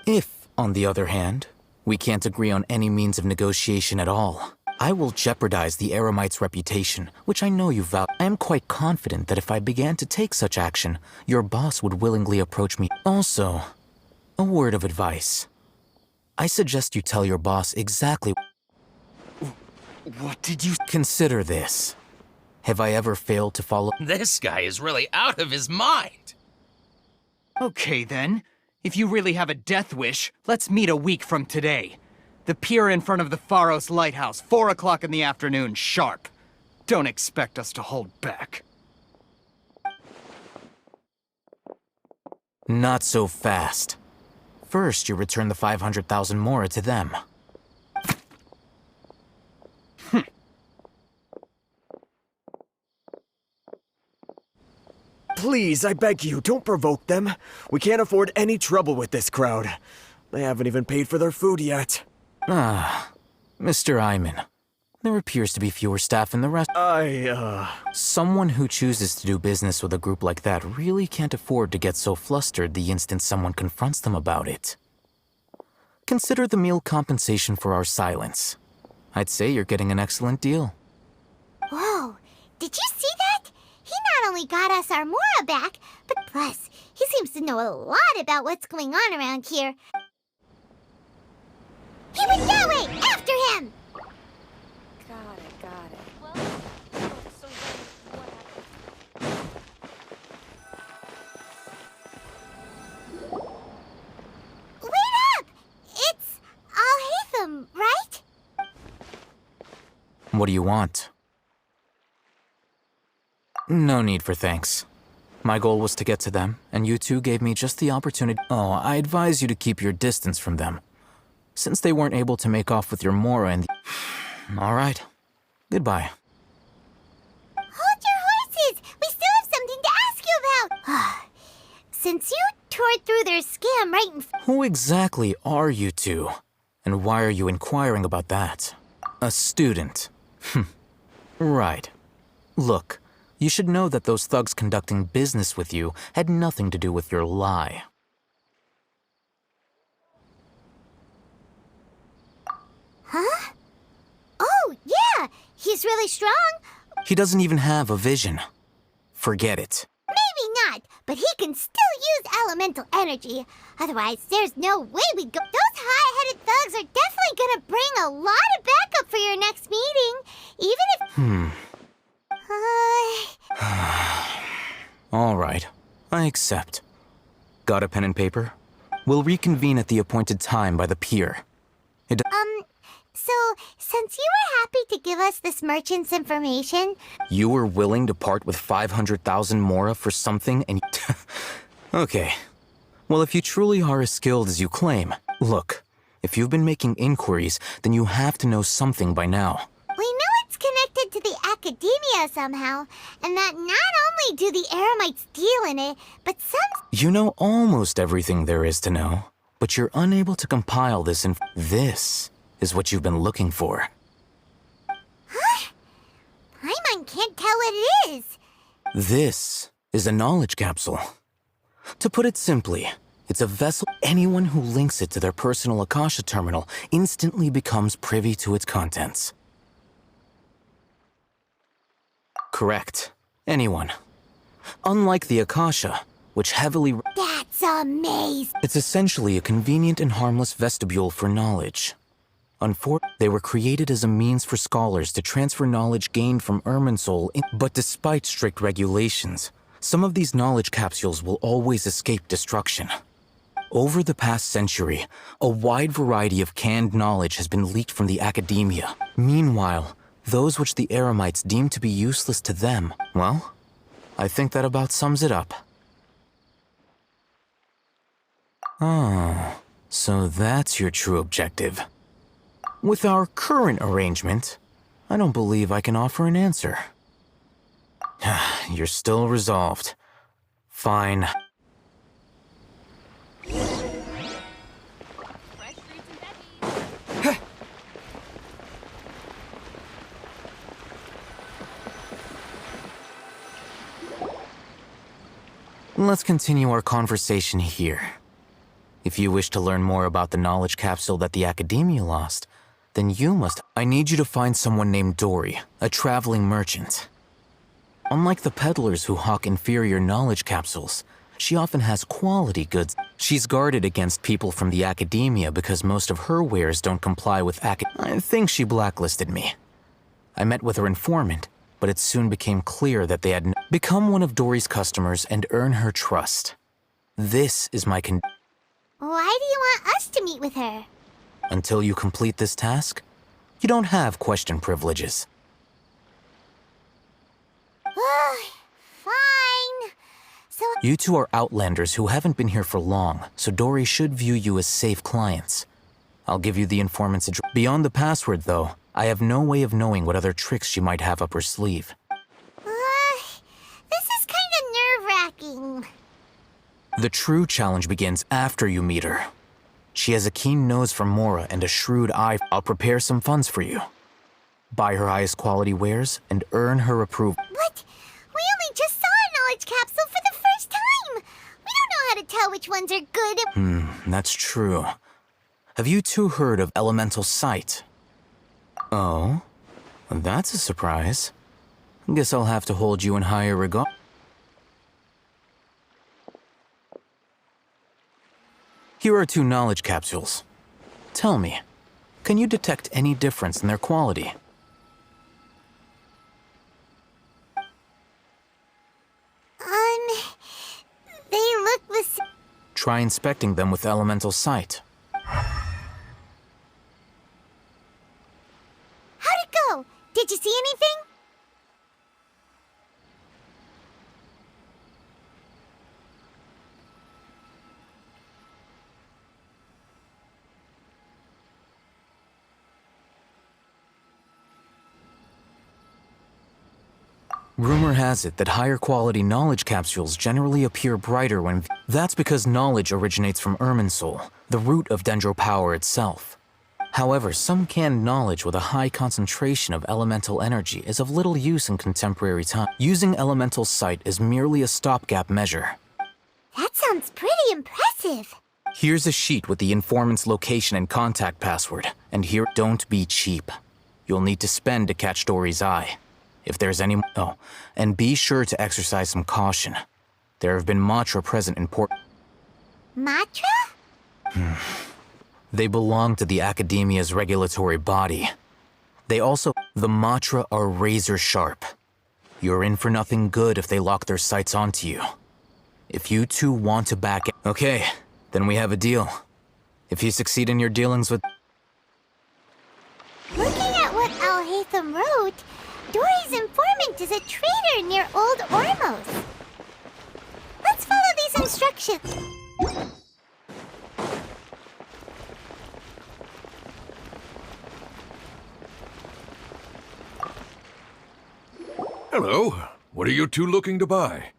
If, on the other hand, we can't agree on any means of negotiation at all, I will jeopardize the Eremite's reputation, which I know you value. I am quite confident that if I began to take such action, your boss would willingly approach me. Also, a word of advice. I suggest you tell your boss exactly...
What did you...
Consider this. Have I ever failed to follow... This guy is really out of his mind.
Okay, then. If you really have a death wish, let's meet a week from today. The pier in front of the Pharos Lighthouse, 4 o'clock in the afternoon, sharp. Don't expect us to hold back.
Not so fast. First, you return the 500,000 mora to them.
Please, I beg you, don't provoke them. We can't afford any trouble with this crowd. They haven't even paid for their food yet.
Ah, Mr. Iman. There appears to be fewer staff in the rest. Someone who chooses to do business with a group like that really can't afford to get so flustered the instant someone confronts them about it. Consider the meal compensation for our silence. I'd say you're getting an excellent deal.
Whoa, did you see that? He not only got us our Mora back, but plus, he seems to know a lot about what's going on around here. He went that way! After him!
Got it.
Wait up! It's Al-Haytham, right?
What do you want? No need for thanks. My goal was to get to them, and you two gave me just the opportunity. Oh, I advise you to keep your distance from them, since they weren't able to make off with your Mora and All right. Goodbye.
Hold your horses! We still have something to ask you about! Since you tore through their scam right in
Who exactly are you two? And why are you inquiring about that? A student. Right. Look, you should know that those thugs conducting business with you had nothing to do with your lie.
Huh? Oh, yeah! He's really strong!
He doesn't even have a vision. Forget it.
Maybe not, but he can still use elemental energy. Otherwise, there's no way we'd go. Those high-headed thugs are definitely gonna bring a lot of backup for your next meeting. Even if...
All right. I accept. Got a pen and paper? We'll reconvene at the appointed time by the pier.
So, since you were happy to give us this merchant's information...
You were willing to part with 500,000 mora for something and... Okay. Well, if you truly are as skilled as you claim, look, if you've been making inquiries, then you have to know something by now.
We know it's connected to the academia somehow, and that not only do the Eremites deal in it, but some...
You know almost everything there is to know, but you're unable to compile this in... This is what you've been looking for.
Huh? Paimon can't tell what it is.
This is a knowledge capsule. To put it simply, it's a vessel. Anyone who links it to their personal Akasha terminal instantly becomes privy to its contents. Correct. Anyone. Unlike the Akasha, which heavily...
That's amazing!
It's essentially a convenient and harmless vestibule for knowledge. They were created as a means for scholars to transfer knowledge gained from Irminsul but despite strict regulations, some of these knowledge capsules will always escape destruction. Over the past century, a wide variety of canned knowledge has been leaked from the academia. Meanwhile, those which the Eremites deem to be useless to them, well, I think that about sums it up. Oh, so that's your true objective. With our current arrangement, I don't believe I can offer an answer. You're still resolved. Fine. Let's continue our conversation here. If you wish to learn more about the knowledge capsule that the Academia lost, then you must... I need you to find someone named Dory, a traveling merchant. Unlike the peddlers who hawk inferior knowledge capsules, she often has quality goods. She's guarded against people from the Academia because most of her wares don't comply with I think she blacklisted me. I met with her informant, but it soon became clear that they had become one of Dory's customers and earn her trust. This is my
Why do you want us to meet with her?
Until you complete this task, you don't have question privileges.
Fine. So...
You two are outlanders who haven't been here for long, so Dory should view you as safe clients. I'll give you the informant's address. Beyond the password, though, I have no way of knowing what other tricks she might have up her sleeve.
This is kind of nerve-wracking.
The true challenge begins after you meet her. She has a keen nose for Mora and a shrewd eye. I'll prepare some funds for you. Buy her highest quality wares and earn her approval.
What? We only just saw a knowledge capsule for the first time. We don't know how to tell which ones are good.
That's true. Have you two heard of elemental sight? Oh? That's a surprise. Guess I'll have to hold you in higher regard. Here are 2 knowledge capsules. Tell me, can you detect any difference in their quality?
They look the same.
Try inspecting them with elemental sight.
How'd it go? Did you see anything?
Rumor has it that higher quality knowledge capsules generally appear brighter when... That's because knowledge originates from Irminsul, the root of Dendro power itself. However, some canned knowledge with a high concentration of elemental energy is of little use in contemporary time. Using elemental sight is merely a stopgap measure.
That sounds pretty impressive.
Here's a sheet with the informant's location and contact password, and here, don't be cheap. You'll need to spend to catch Dory's eye. If there's any... Oh, and be sure to exercise some caution. There have been Matra present in Port...
Matra?
They belong to the Academia's regulatory body. They also... The Matra are razor sharp. You're in for nothing good if they lock their sights onto you. If you two want to back... Okay, then we have a deal. If you succeed in your dealings with...
Looking at what Al-Haytham wrote, Dory's informant is a traitor near Old Ormos. Let's follow these instructions.
Hello. What are you two looking to buy?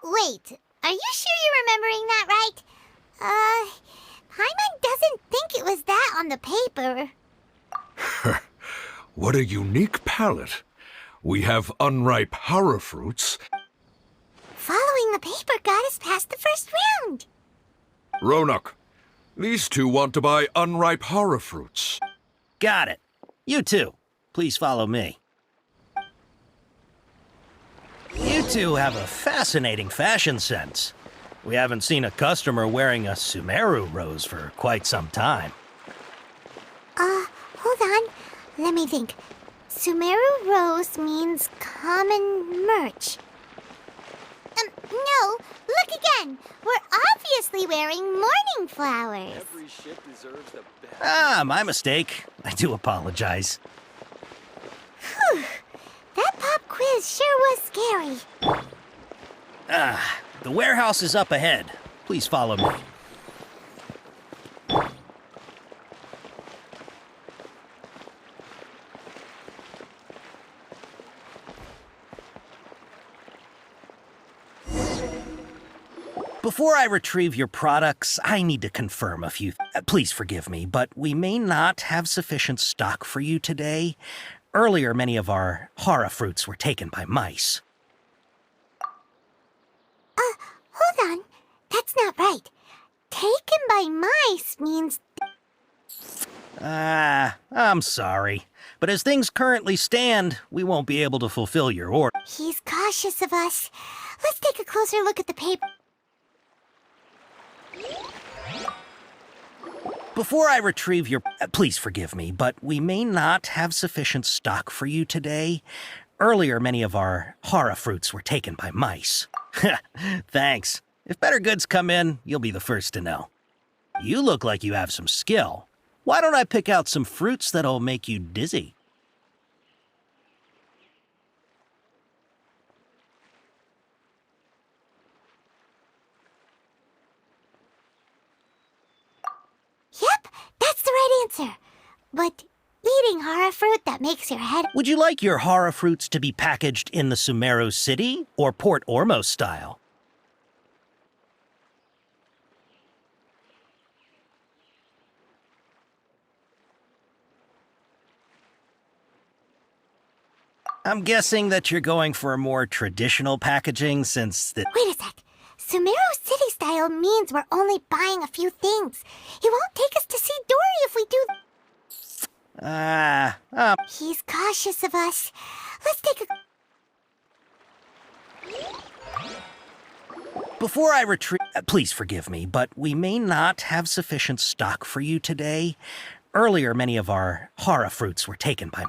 Wait, are you sure you're remembering that right? Paimon doesn't think it was that on the paper.
What a unique palate. We have unripe hara fruits.
Following the paper got us past the first round.
Ronak, these two want to buy unripe hara fruits.
Got it. You too. Please follow me. You two have a fascinating fashion sense. We haven't seen a customer wearing a Sumeru rose for quite some time.
Hold on. Let me think. Sumeru rose means common merch. No, look again. We're obviously wearing morning flowers.
Every ship deserves the best. My mistake. I do apologize.
Whew. That pop quiz sure was scary.
The warehouse is up ahead. Please follow me. Before I retrieve your products, I need to confirm a few. Please forgive me, but we may not have sufficient stock for you today. Earlier, many of our hara fruits were taken by mice.
Hold on. That's not right. Taken by mice means...
I'm sorry. But as things currently stand, we won't be able to fulfill your order.
He's cautious of us. Let's take a closer look at the paper.
Before I retrieve your... Please forgive me, but we may not have sufficient stock for you today. Earlier, many of our hara fruits were taken by mice. Thanks. If better goods come in, you'll be the first to know. You look like you have some skill. Why don't I pick out some fruits that'll make you dizzy?
Yep, that's the right answer. But eating horror fruit that makes your head...
Would you like your horror fruits to be packaged in the Sumeru City or Port Ormos style? I'm guessing that you're going for a more traditional packaging since the...
Wait a sec. Sumeru City style means we're only buying a few things. He won't take us to see Dory if we do... He's cautious of us. Let's take a...
Before I retrieve... Please forgive me, but we may not have sufficient stock for you today. Earlier, many of our horror fruits were taken by...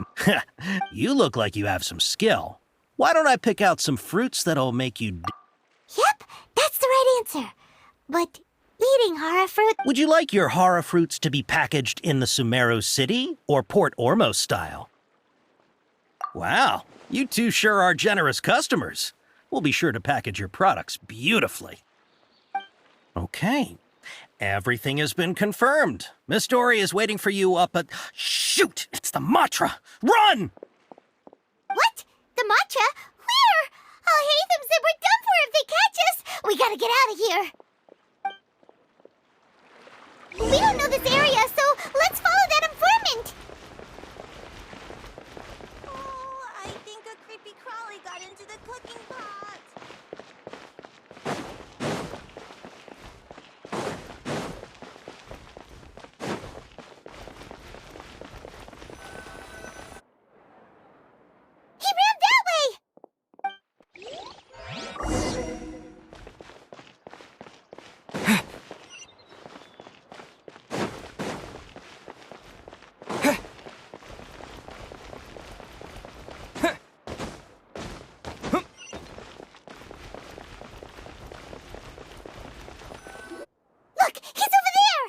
You look like you have some skill. Why don't I pick out some fruits that'll make you...
Yep, that's the right answer. But eating horror fruit...
Would you like your horror fruits to be packaged in the Sumeru City or Port Ormos style? Wow, you two sure are generous customers. We'll be sure to package your products beautifully. Okay, everything has been confirmed. Miss Dory is waiting for you up at... Shoot, it's the Matra! Run!
What? The Matra? Where? Oh, Hatham said we're done for if they catch us. We gotta get out of here. We don't know this area, so let's follow that informant.
Oh, I think a creepy crawly got into the cooking pot.
He ran that way. Look, he's over there.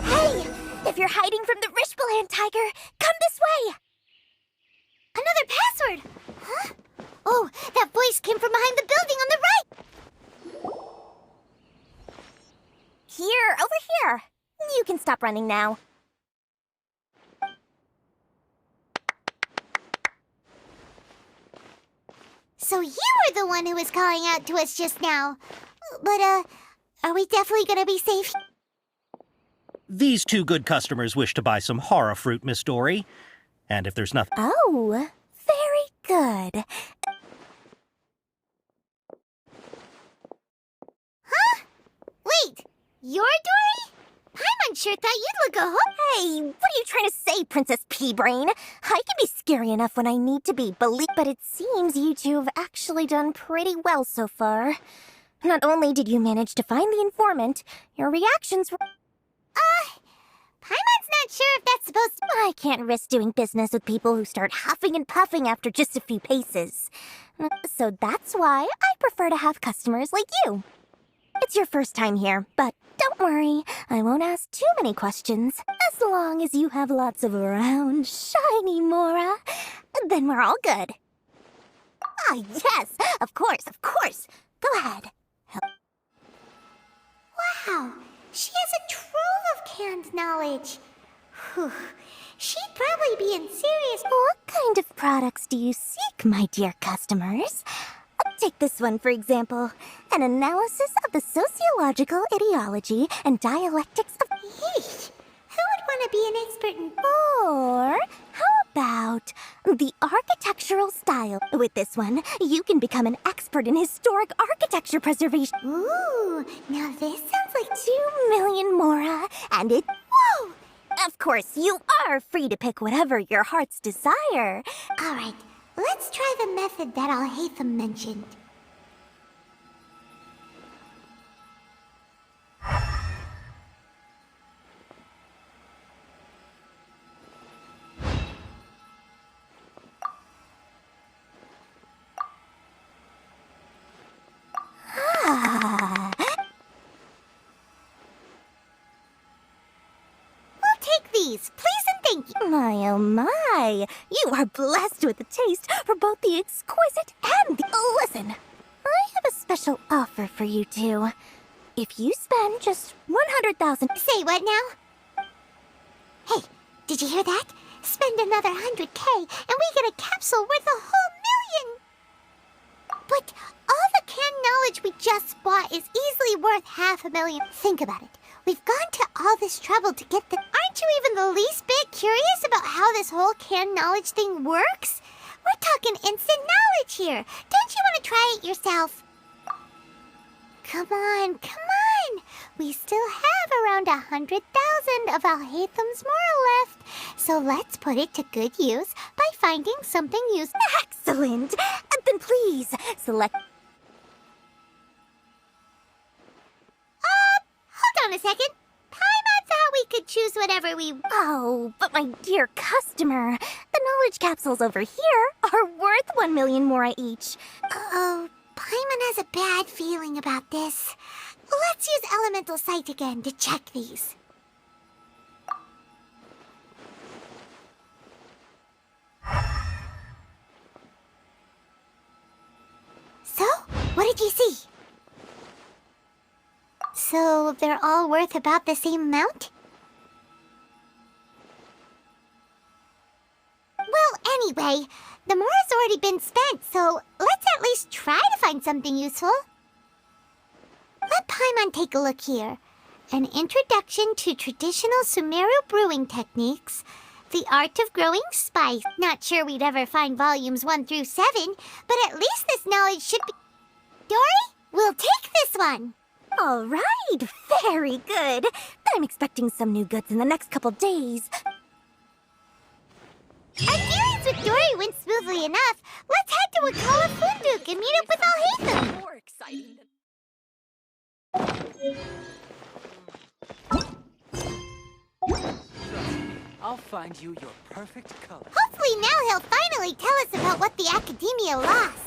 Hey, if you're hiding from the Rishbaland tiger, come this way.
Another password. Huh? Oh, that voice came from behind the building on the right.
Here, over here. You can stop running now.
So you were the one who was calling out to us just now. But, are we definitely gonna be safe?
These two good customers wish to buy some horror fruit, Miss Dory. And if there's nothing...
Oh, very good.
Huh? Wait, you're Dory? Paimon sure thought you'd look a
Hey, what are you trying to say, Princess Pea-Brain? I can be scary enough when I need to be, but it seems you two have actually done pretty well so far. Not only did you manage to find the informant, your reactions were...
Paimon's not sure if that's supposed to...
I can't risk doing business with people who start huffing and puffing after just a few paces. So that's why I prefer to have customers like you. It's your first time here, but don't worry, I won't ask too many questions. As long as you have lots of round, shiny Mora, then we're all good. Ah, yes, of course. Go ahead.
Wow, she has a trove of canned knowledge. Whew. She'd probably be in serious...
What kind of products do you seek, my dear customers? Take this one, for example. An analysis of the sociological ideology and dialectics of...
Yeesh. Who would want to be an expert in...
Or how about the architectural style. With this one, you can become an expert in historic architecture preservation.
Ooh, now this sounds like
2 million Mora, and it... Whoa! Of course, you are free to pick whatever your heart's desire.
All right, let's try the method that Al-Haytham mentioned. We'll take these, please and thank you.
My, oh my. You are blessed with a taste for both the exquisite and the... Listen, I have a special offer for you two. If you spend just 100,000...
Say what now? Hey, did you hear that? Spend another 100K and we get a capsule worth a whole million! But all the canned knowledge we just bought is easily worth 500,000. Think about it. We've gone to all this trouble to get the... Aren't you even the least bit curious about how this whole canned knowledge thing works? We're talking instant knowledge here. Don't you want to try it yourself? Come on, come on. We still have around 100,000 of Al-Haytham's Mora left. So let's put it to good use by finding something useful.
Excellent. Then please, select...
Hold on a second. Paimon thought we could choose whatever we...
Oh, but my dear customer, the knowledge capsules over here are worth 1 million Mora each.
Oh, Paimon has a bad feeling about this. Let's use Elemental Sight again to check these. So, what did you see? So, they're all worth about the same amount? Well, anyway, the Mora's already been spent, so let's at least try to find something useful. Let Paimon take a look here. An Introduction to Traditional Sumeru Brewing Techniques. The Art of Growing Spice. Not sure we'd ever find volumes 1 through 7, but at least this knowledge should be... Dory, we'll take this one!
All right, very good. I'm expecting some new goods in the next couple days.
Our dealings with Dory went smoothly enough. Let's head to Wakala Funduk and meet up with Al-Haytham.
More exciting than...
I'll find you your perfect color.
Hopefully now he'll finally tell us about what the Academia lost.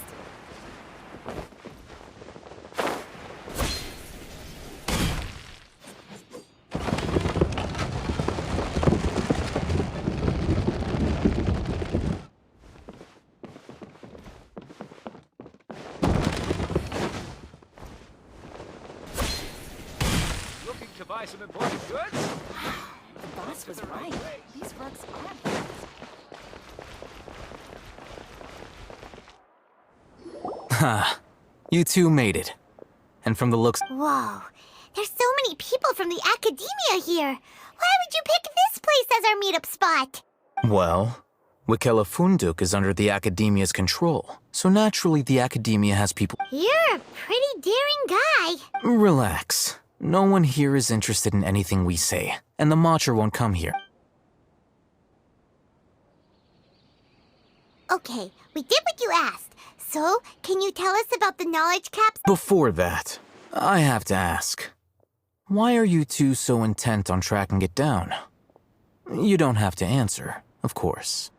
Looking to buy some important goods?
The boss was right. These rugs are...
Ha. You two made it. And from the looks...
Whoa, there's so many people from the Academia here. Why would you pick this place as our meetup spot?
Well, Wakela Funduk is under the Academia's control, so naturally the Academia has people...
You're a pretty daring guy.
Relax. No one here is interested in anything we say, and the Matcher won't come here.
Okay, we did what you asked. So, can you tell us about the knowledge caps?
Before that, I have to ask. Why are you two so intent on tracking it down? You don't have to answer, of course.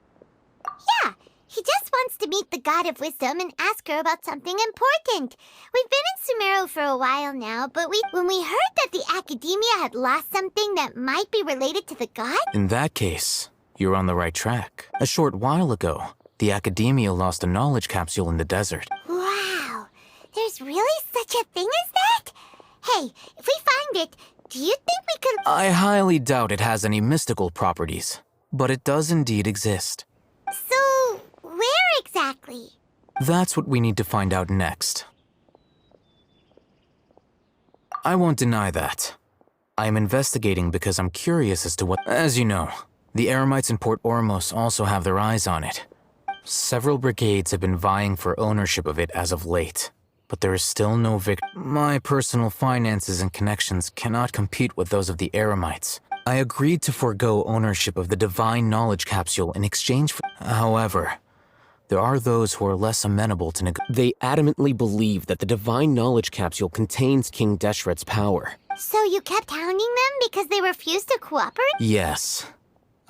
Yeah, he just wants to meet the God of Wisdom and ask her about something important. We've been in Sumeru for a while now, but when we heard that the Academia had lost something that might be related to the God...
In that case, you're on the right track. A short while ago, the Academia lost a knowledge capsule in the desert.
Wow, there's really such a thing as that? Hey, if we find it, do you think we could...
I highly doubt it has any mystical properties, but it does indeed exist.
So, where exactly?
That's what we need to find out next. I won't deny that. I am investigating because I'm curious as to what... As you know, The Eremites in Port Ormos also have their eyes on it. Several brigades have been vying for ownership of it as of late, but there is still no My personal finances and connections cannot compete with those of the Eremites. I agreed to forego ownership of the Divine Knowledge Capsule in exchange for... However, there are those who are less amenable to
They adamantly believe that the Divine Knowledge Capsule contains King Deshret's power.
So you kept hounding them because they refused to cooperate?
Yes.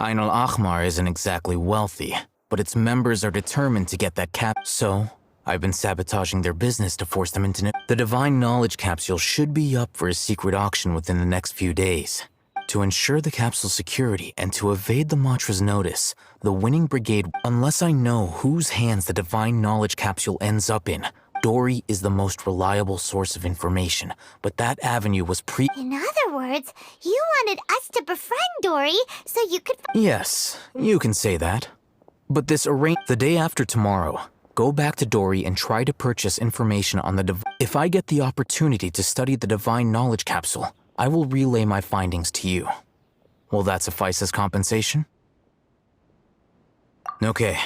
Ain al-Ahmar isn't exactly wealthy, but its members are determined to get that cap. So, I've been sabotaging their business to force them into... The Divine Knowledge Capsule should be up for a secret auction within the next few days. To ensure the capsule's security and to evade the Matra's notice, the winning brigade... Unless I know whose hands the Divine Knowledge Capsule ends up in, Dory is the most reliable source of information, but that avenue was
In other words, you wanted us to befriend Dory so you could...
Yes, you can say that. But this the day after tomorrow, go back to Dory and try to purchase information on the If I get the opportunity to study the Divine Knowledge Capsule, I will relay my findings to you. Will that suffice as compensation? Okay,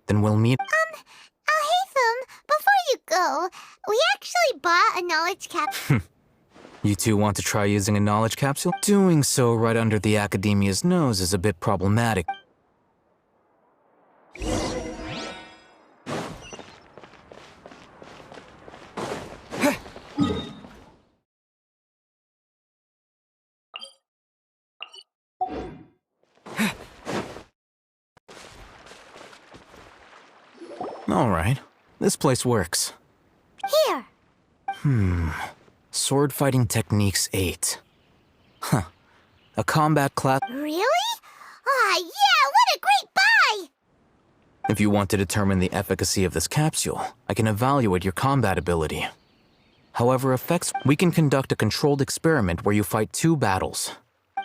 then we'll meet...
Alhaitham, before you go, we actually bought a knowledge capsule.
You two want to try using a knowledge capsule? Doing so right under the Academia's nose is a bit problematic. All right, this place works.
Here.
Sword Fighting Techniques 8. Huh. A combat class...
Really? Aw, yeah, what a great buy!
If you want to determine the efficacy of this capsule, I can evaluate your combat ability. However, we can conduct a controlled experiment where you fight 2 battles.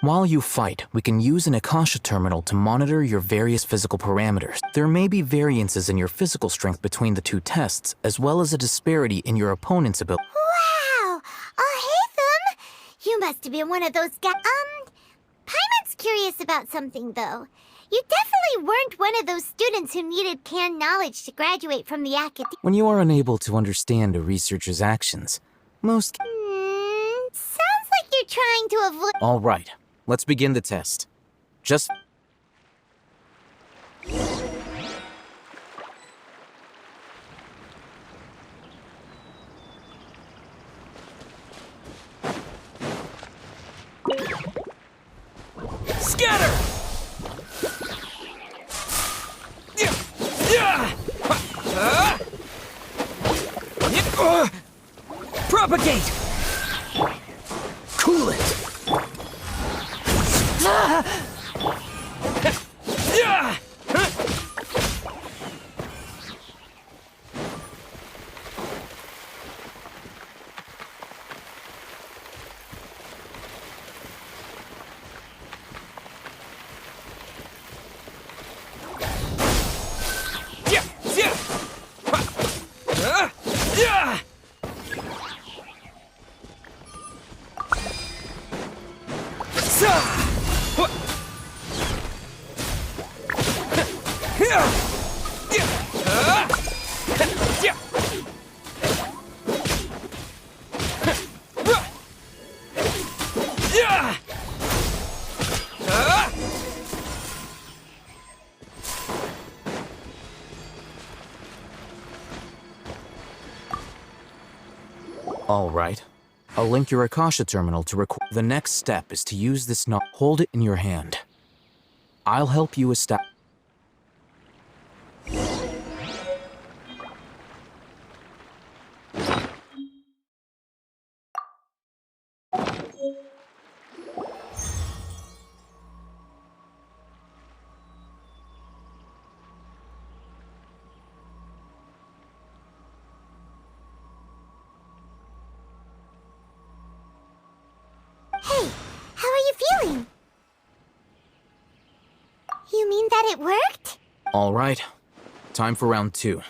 While you fight, we can use an Akasha terminal to monitor your various physical parameters. There may be variances in your physical strength between the 2 tests, as well as a disparity in your opponent's ability.
Wow! Alhaitham! You must have been one of those guys. Paimon's curious about something, though. You definitely weren't one of those students who needed canned knowledge to graduate from the academy.
When you are unable to understand a researcher's actions, most...
Sounds like you're trying to avoid...
All right, let's begin the test. Just...
Scatter! Propagate! Cool it!
All right. I'll link your Akasha terminal to record. The next step is to use this knot. Hold it in your hand. I'll help you establish...
Hey, how are you feeling? You mean that it worked?
All right. Time for round 2.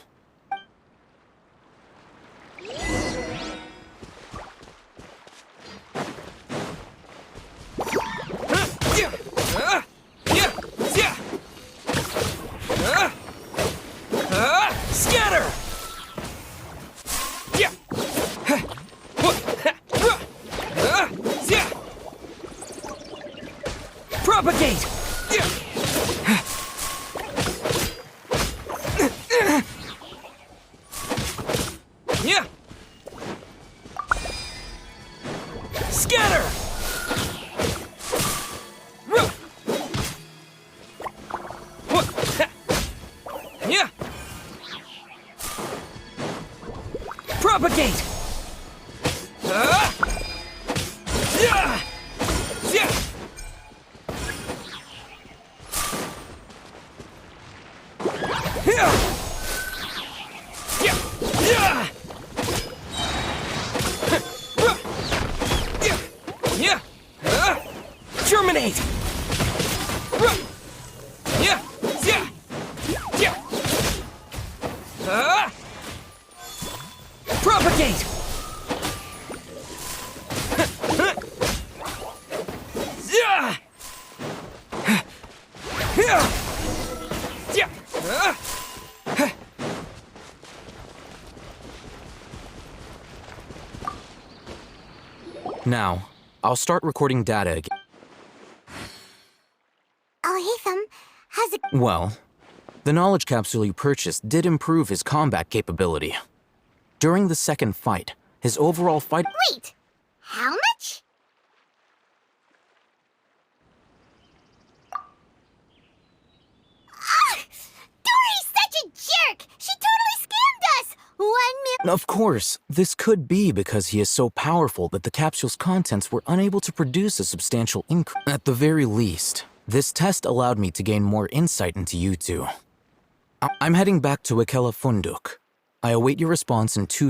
Propagate! Germinate! Propagate!
Now, I'll start recording data again.
Alhaitham, how's it?
Well, the knowledge capsule you purchased did improve his combat capability. During the second fight, his overall fight—
Wait! How much? Dory's such a jerk! She totally scammed us! 1 million—
Of course, this could be because he is so powerful that the capsule's contents were unable to produce a substantial increase. At the very least, this test allowed me to gain more insight into you two. I'm heading back to Ikela Funduk. I await your response in 2—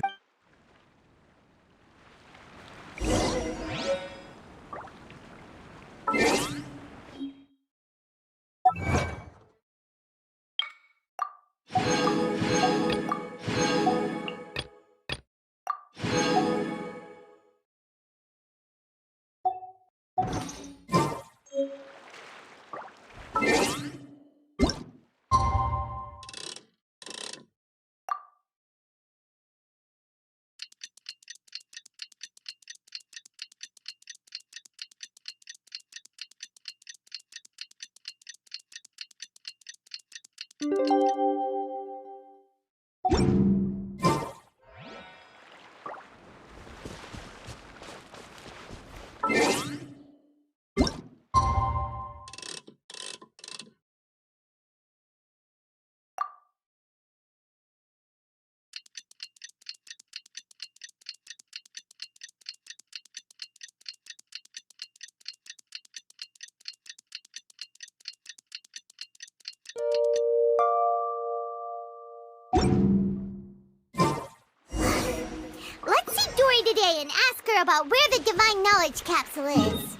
Let's see Dory today and ask her about where the Divine Knowledge Capsule is.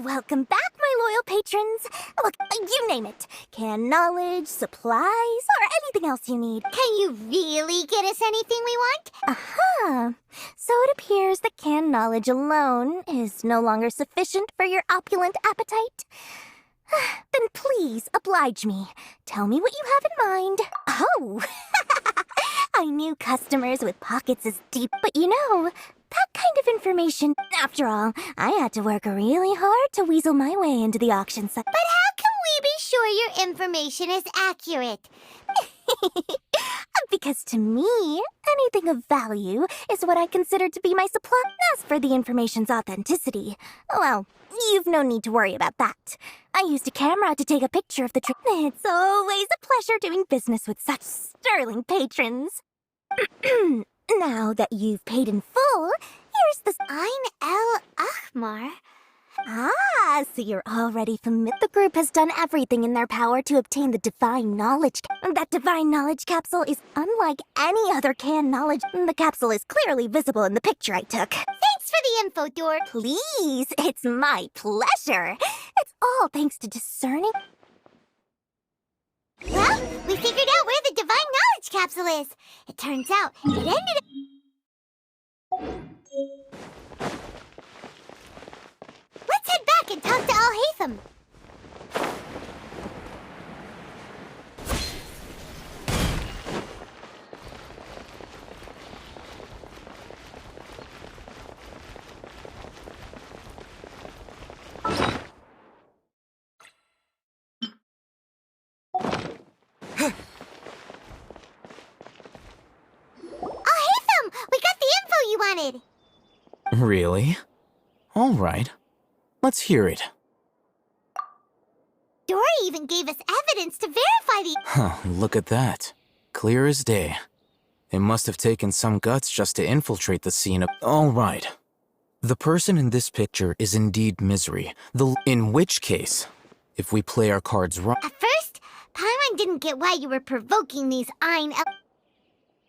Welcome back, my loyal patrons. Look, you name it. Canned knowledge, supplies, or anything else you need.
Can you really get us anything we want?
Uh-huh. So it appears that canned knowledge alone is no longer sufficient for your opulent appetite. Then please oblige me. Tell me what you have in mind. Oh, I knew customers with pockets as deep, but you know, that kind of information. After all, I had to work really hard to weasel my way into the auction site.
But how can we be sure your information is accurate?
Because to me, anything of value is what I consider to be my supply. As for the information's authenticity, well, you've no need to worry about that. I used a camera to take a picture of the trip. It's always a pleasure doing business with such sterling patrons. Now that you've paid in full, here's the—
Ein El Ahmar.
Ah, so you're already familiar. The group has done everything in their power to obtain the Divine Knowledge. That Divine Knowledge capsule is unlike any other canned knowledge. The capsule is clearly visible in the picture I took.
Thanks for the info, Dor.
Please, it's my pleasure. It's all thanks to discerning.
Well, we figured out where the Divine Knowledge Capsule is. It turns out it ended up... Let's head back and talk to Alhaitham. good.
Really? All right. Let's hear it.
Dory even gave us evidence to verify the...
Huh, look at that. Clear as day. It must have taken some guts just to infiltrate the scene of... All right. The person in this picture is indeed Misery. In which case, if we play our cards right...
At first, Paimon didn't get why you were provoking these Ain...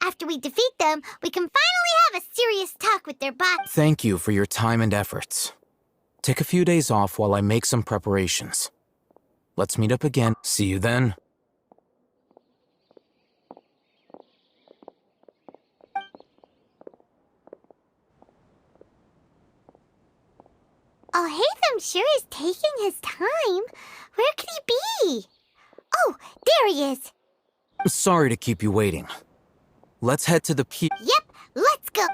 After we defeat them, we can finally have a serious talk with their boss.
Thank you for your time and efforts. Take a few days off while I make some preparations. Let's meet up again. See you then.
Alhaitham sure is taking his time. Where could he be? Oh, there he is.
Sorry to keep you waiting. Let's head to the
Yep, let's go.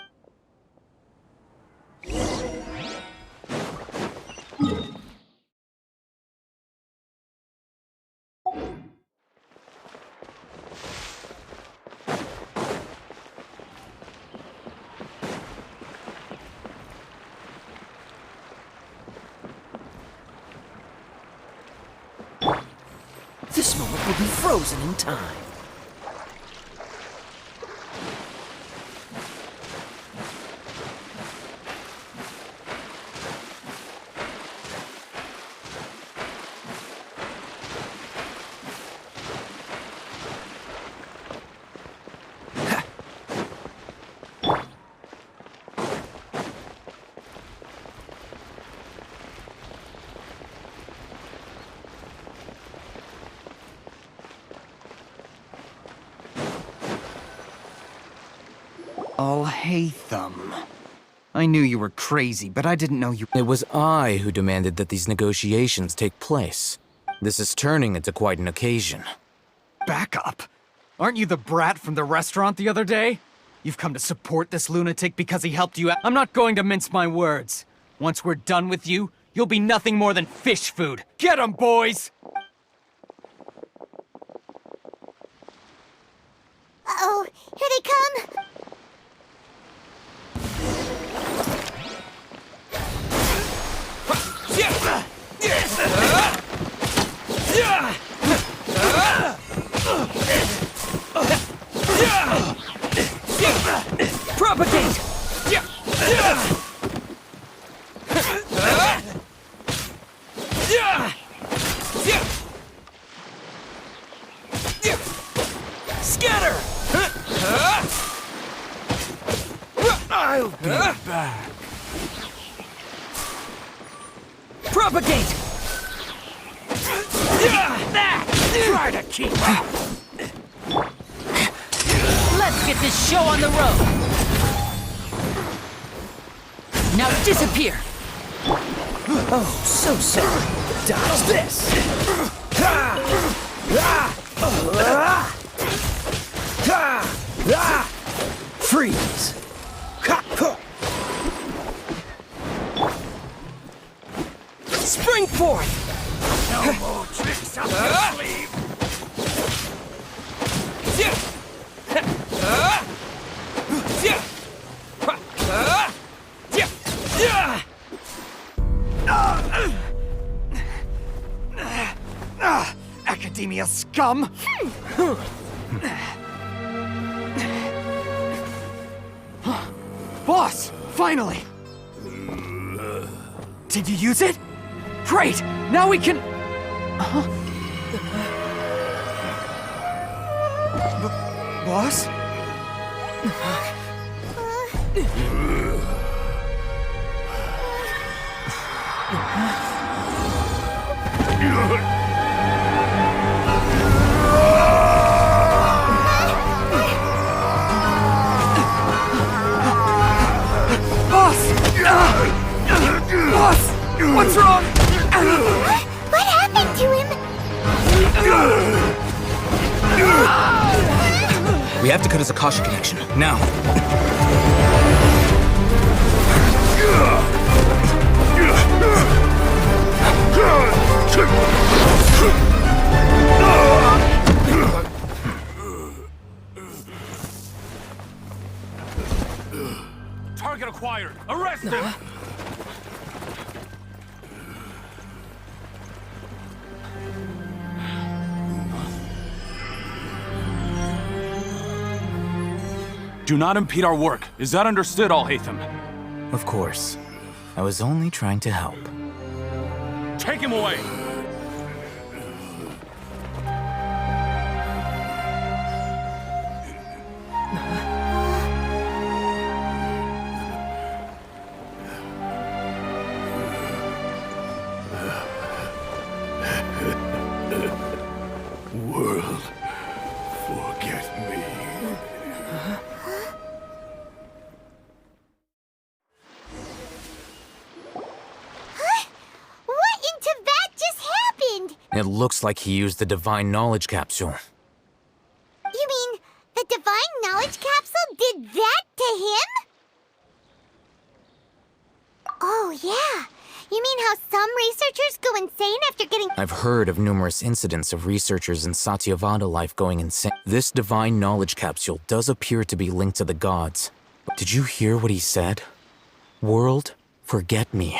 This moment will be frozen in time.
Alhaitham. I knew you were crazy, but I didn't know you...
It was I who demanded that these negotiations take place. This is turning into quite an occasion.
Back up. Aren't you the brat from the restaurant the other day? You've come to support this lunatic because he helped you out. I'm not going to mince my words. Once we're done with you, you'll be nothing more than fish food. Get 'em, boys!
Uh-oh, here they come.
Propagate! Scatter! I'll be back. Propagate! Try to keep up! Let's get this show on the road! Now disappear! Oh, so sorry. Dodge this! Freeze! Spring forth!
No more tricks up your sleeve.
Academia scum! Boss! Finally! Did you use it? Great! Now we can... Boss? Boss! What's wrong?
What happened to him?
We have to cut his Akasha connection, now.
Target acquired! Arrest him! Do not impede our work. Is that understood, Al-Haytham?
Of course. I was only trying to help.
Take him away!
World, forget me.
What in Tibet just happened?
It looks like he used the divine knowledge capsule.
You mean the divine knowledge capsule did that to him? Oh, yeah. You mean how some researchers go insane after getting...
I've heard of numerous incidents of researchers in Satyavada life going insane. This divine knowledge capsule does appear to be linked to the gods. Did you hear what he said? World, forget me.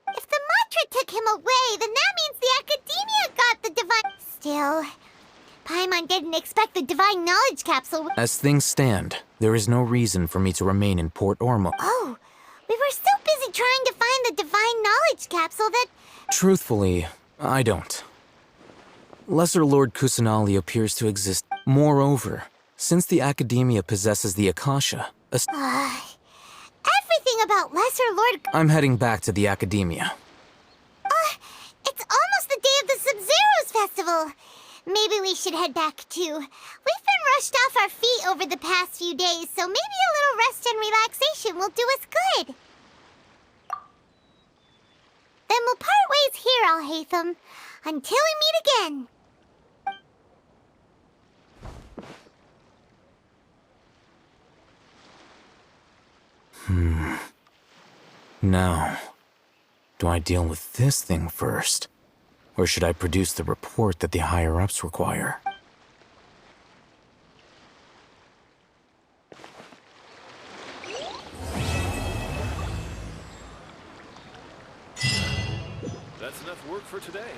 If the mantra took him away, then that means the Academia got the divine... Still, Paimon didn't expect the divine knowledge capsule...
As things stand, there is no reason for me to remain in Port Ormo.
Oh, we were so busy trying to find the divine knowledge capsule that...
Truthfully, I don't. Lesser Lord Kusanali appears to exist. Moreover, since the Academia possesses the Akasha,
everything about Lesser Lord...
I'm heading back to the Academia.
It's almost the day of the Sub-Zeros festival. Maybe we should head back too. We've been rushed off our feet over the past few days, so maybe a little rest and relaxation will do us good. Then we'll part ways here, Al-Haytham, until we meet again.
Now, do I deal with this thing first? Or should I produce the report that the higher-ups require?
That's enough work for today.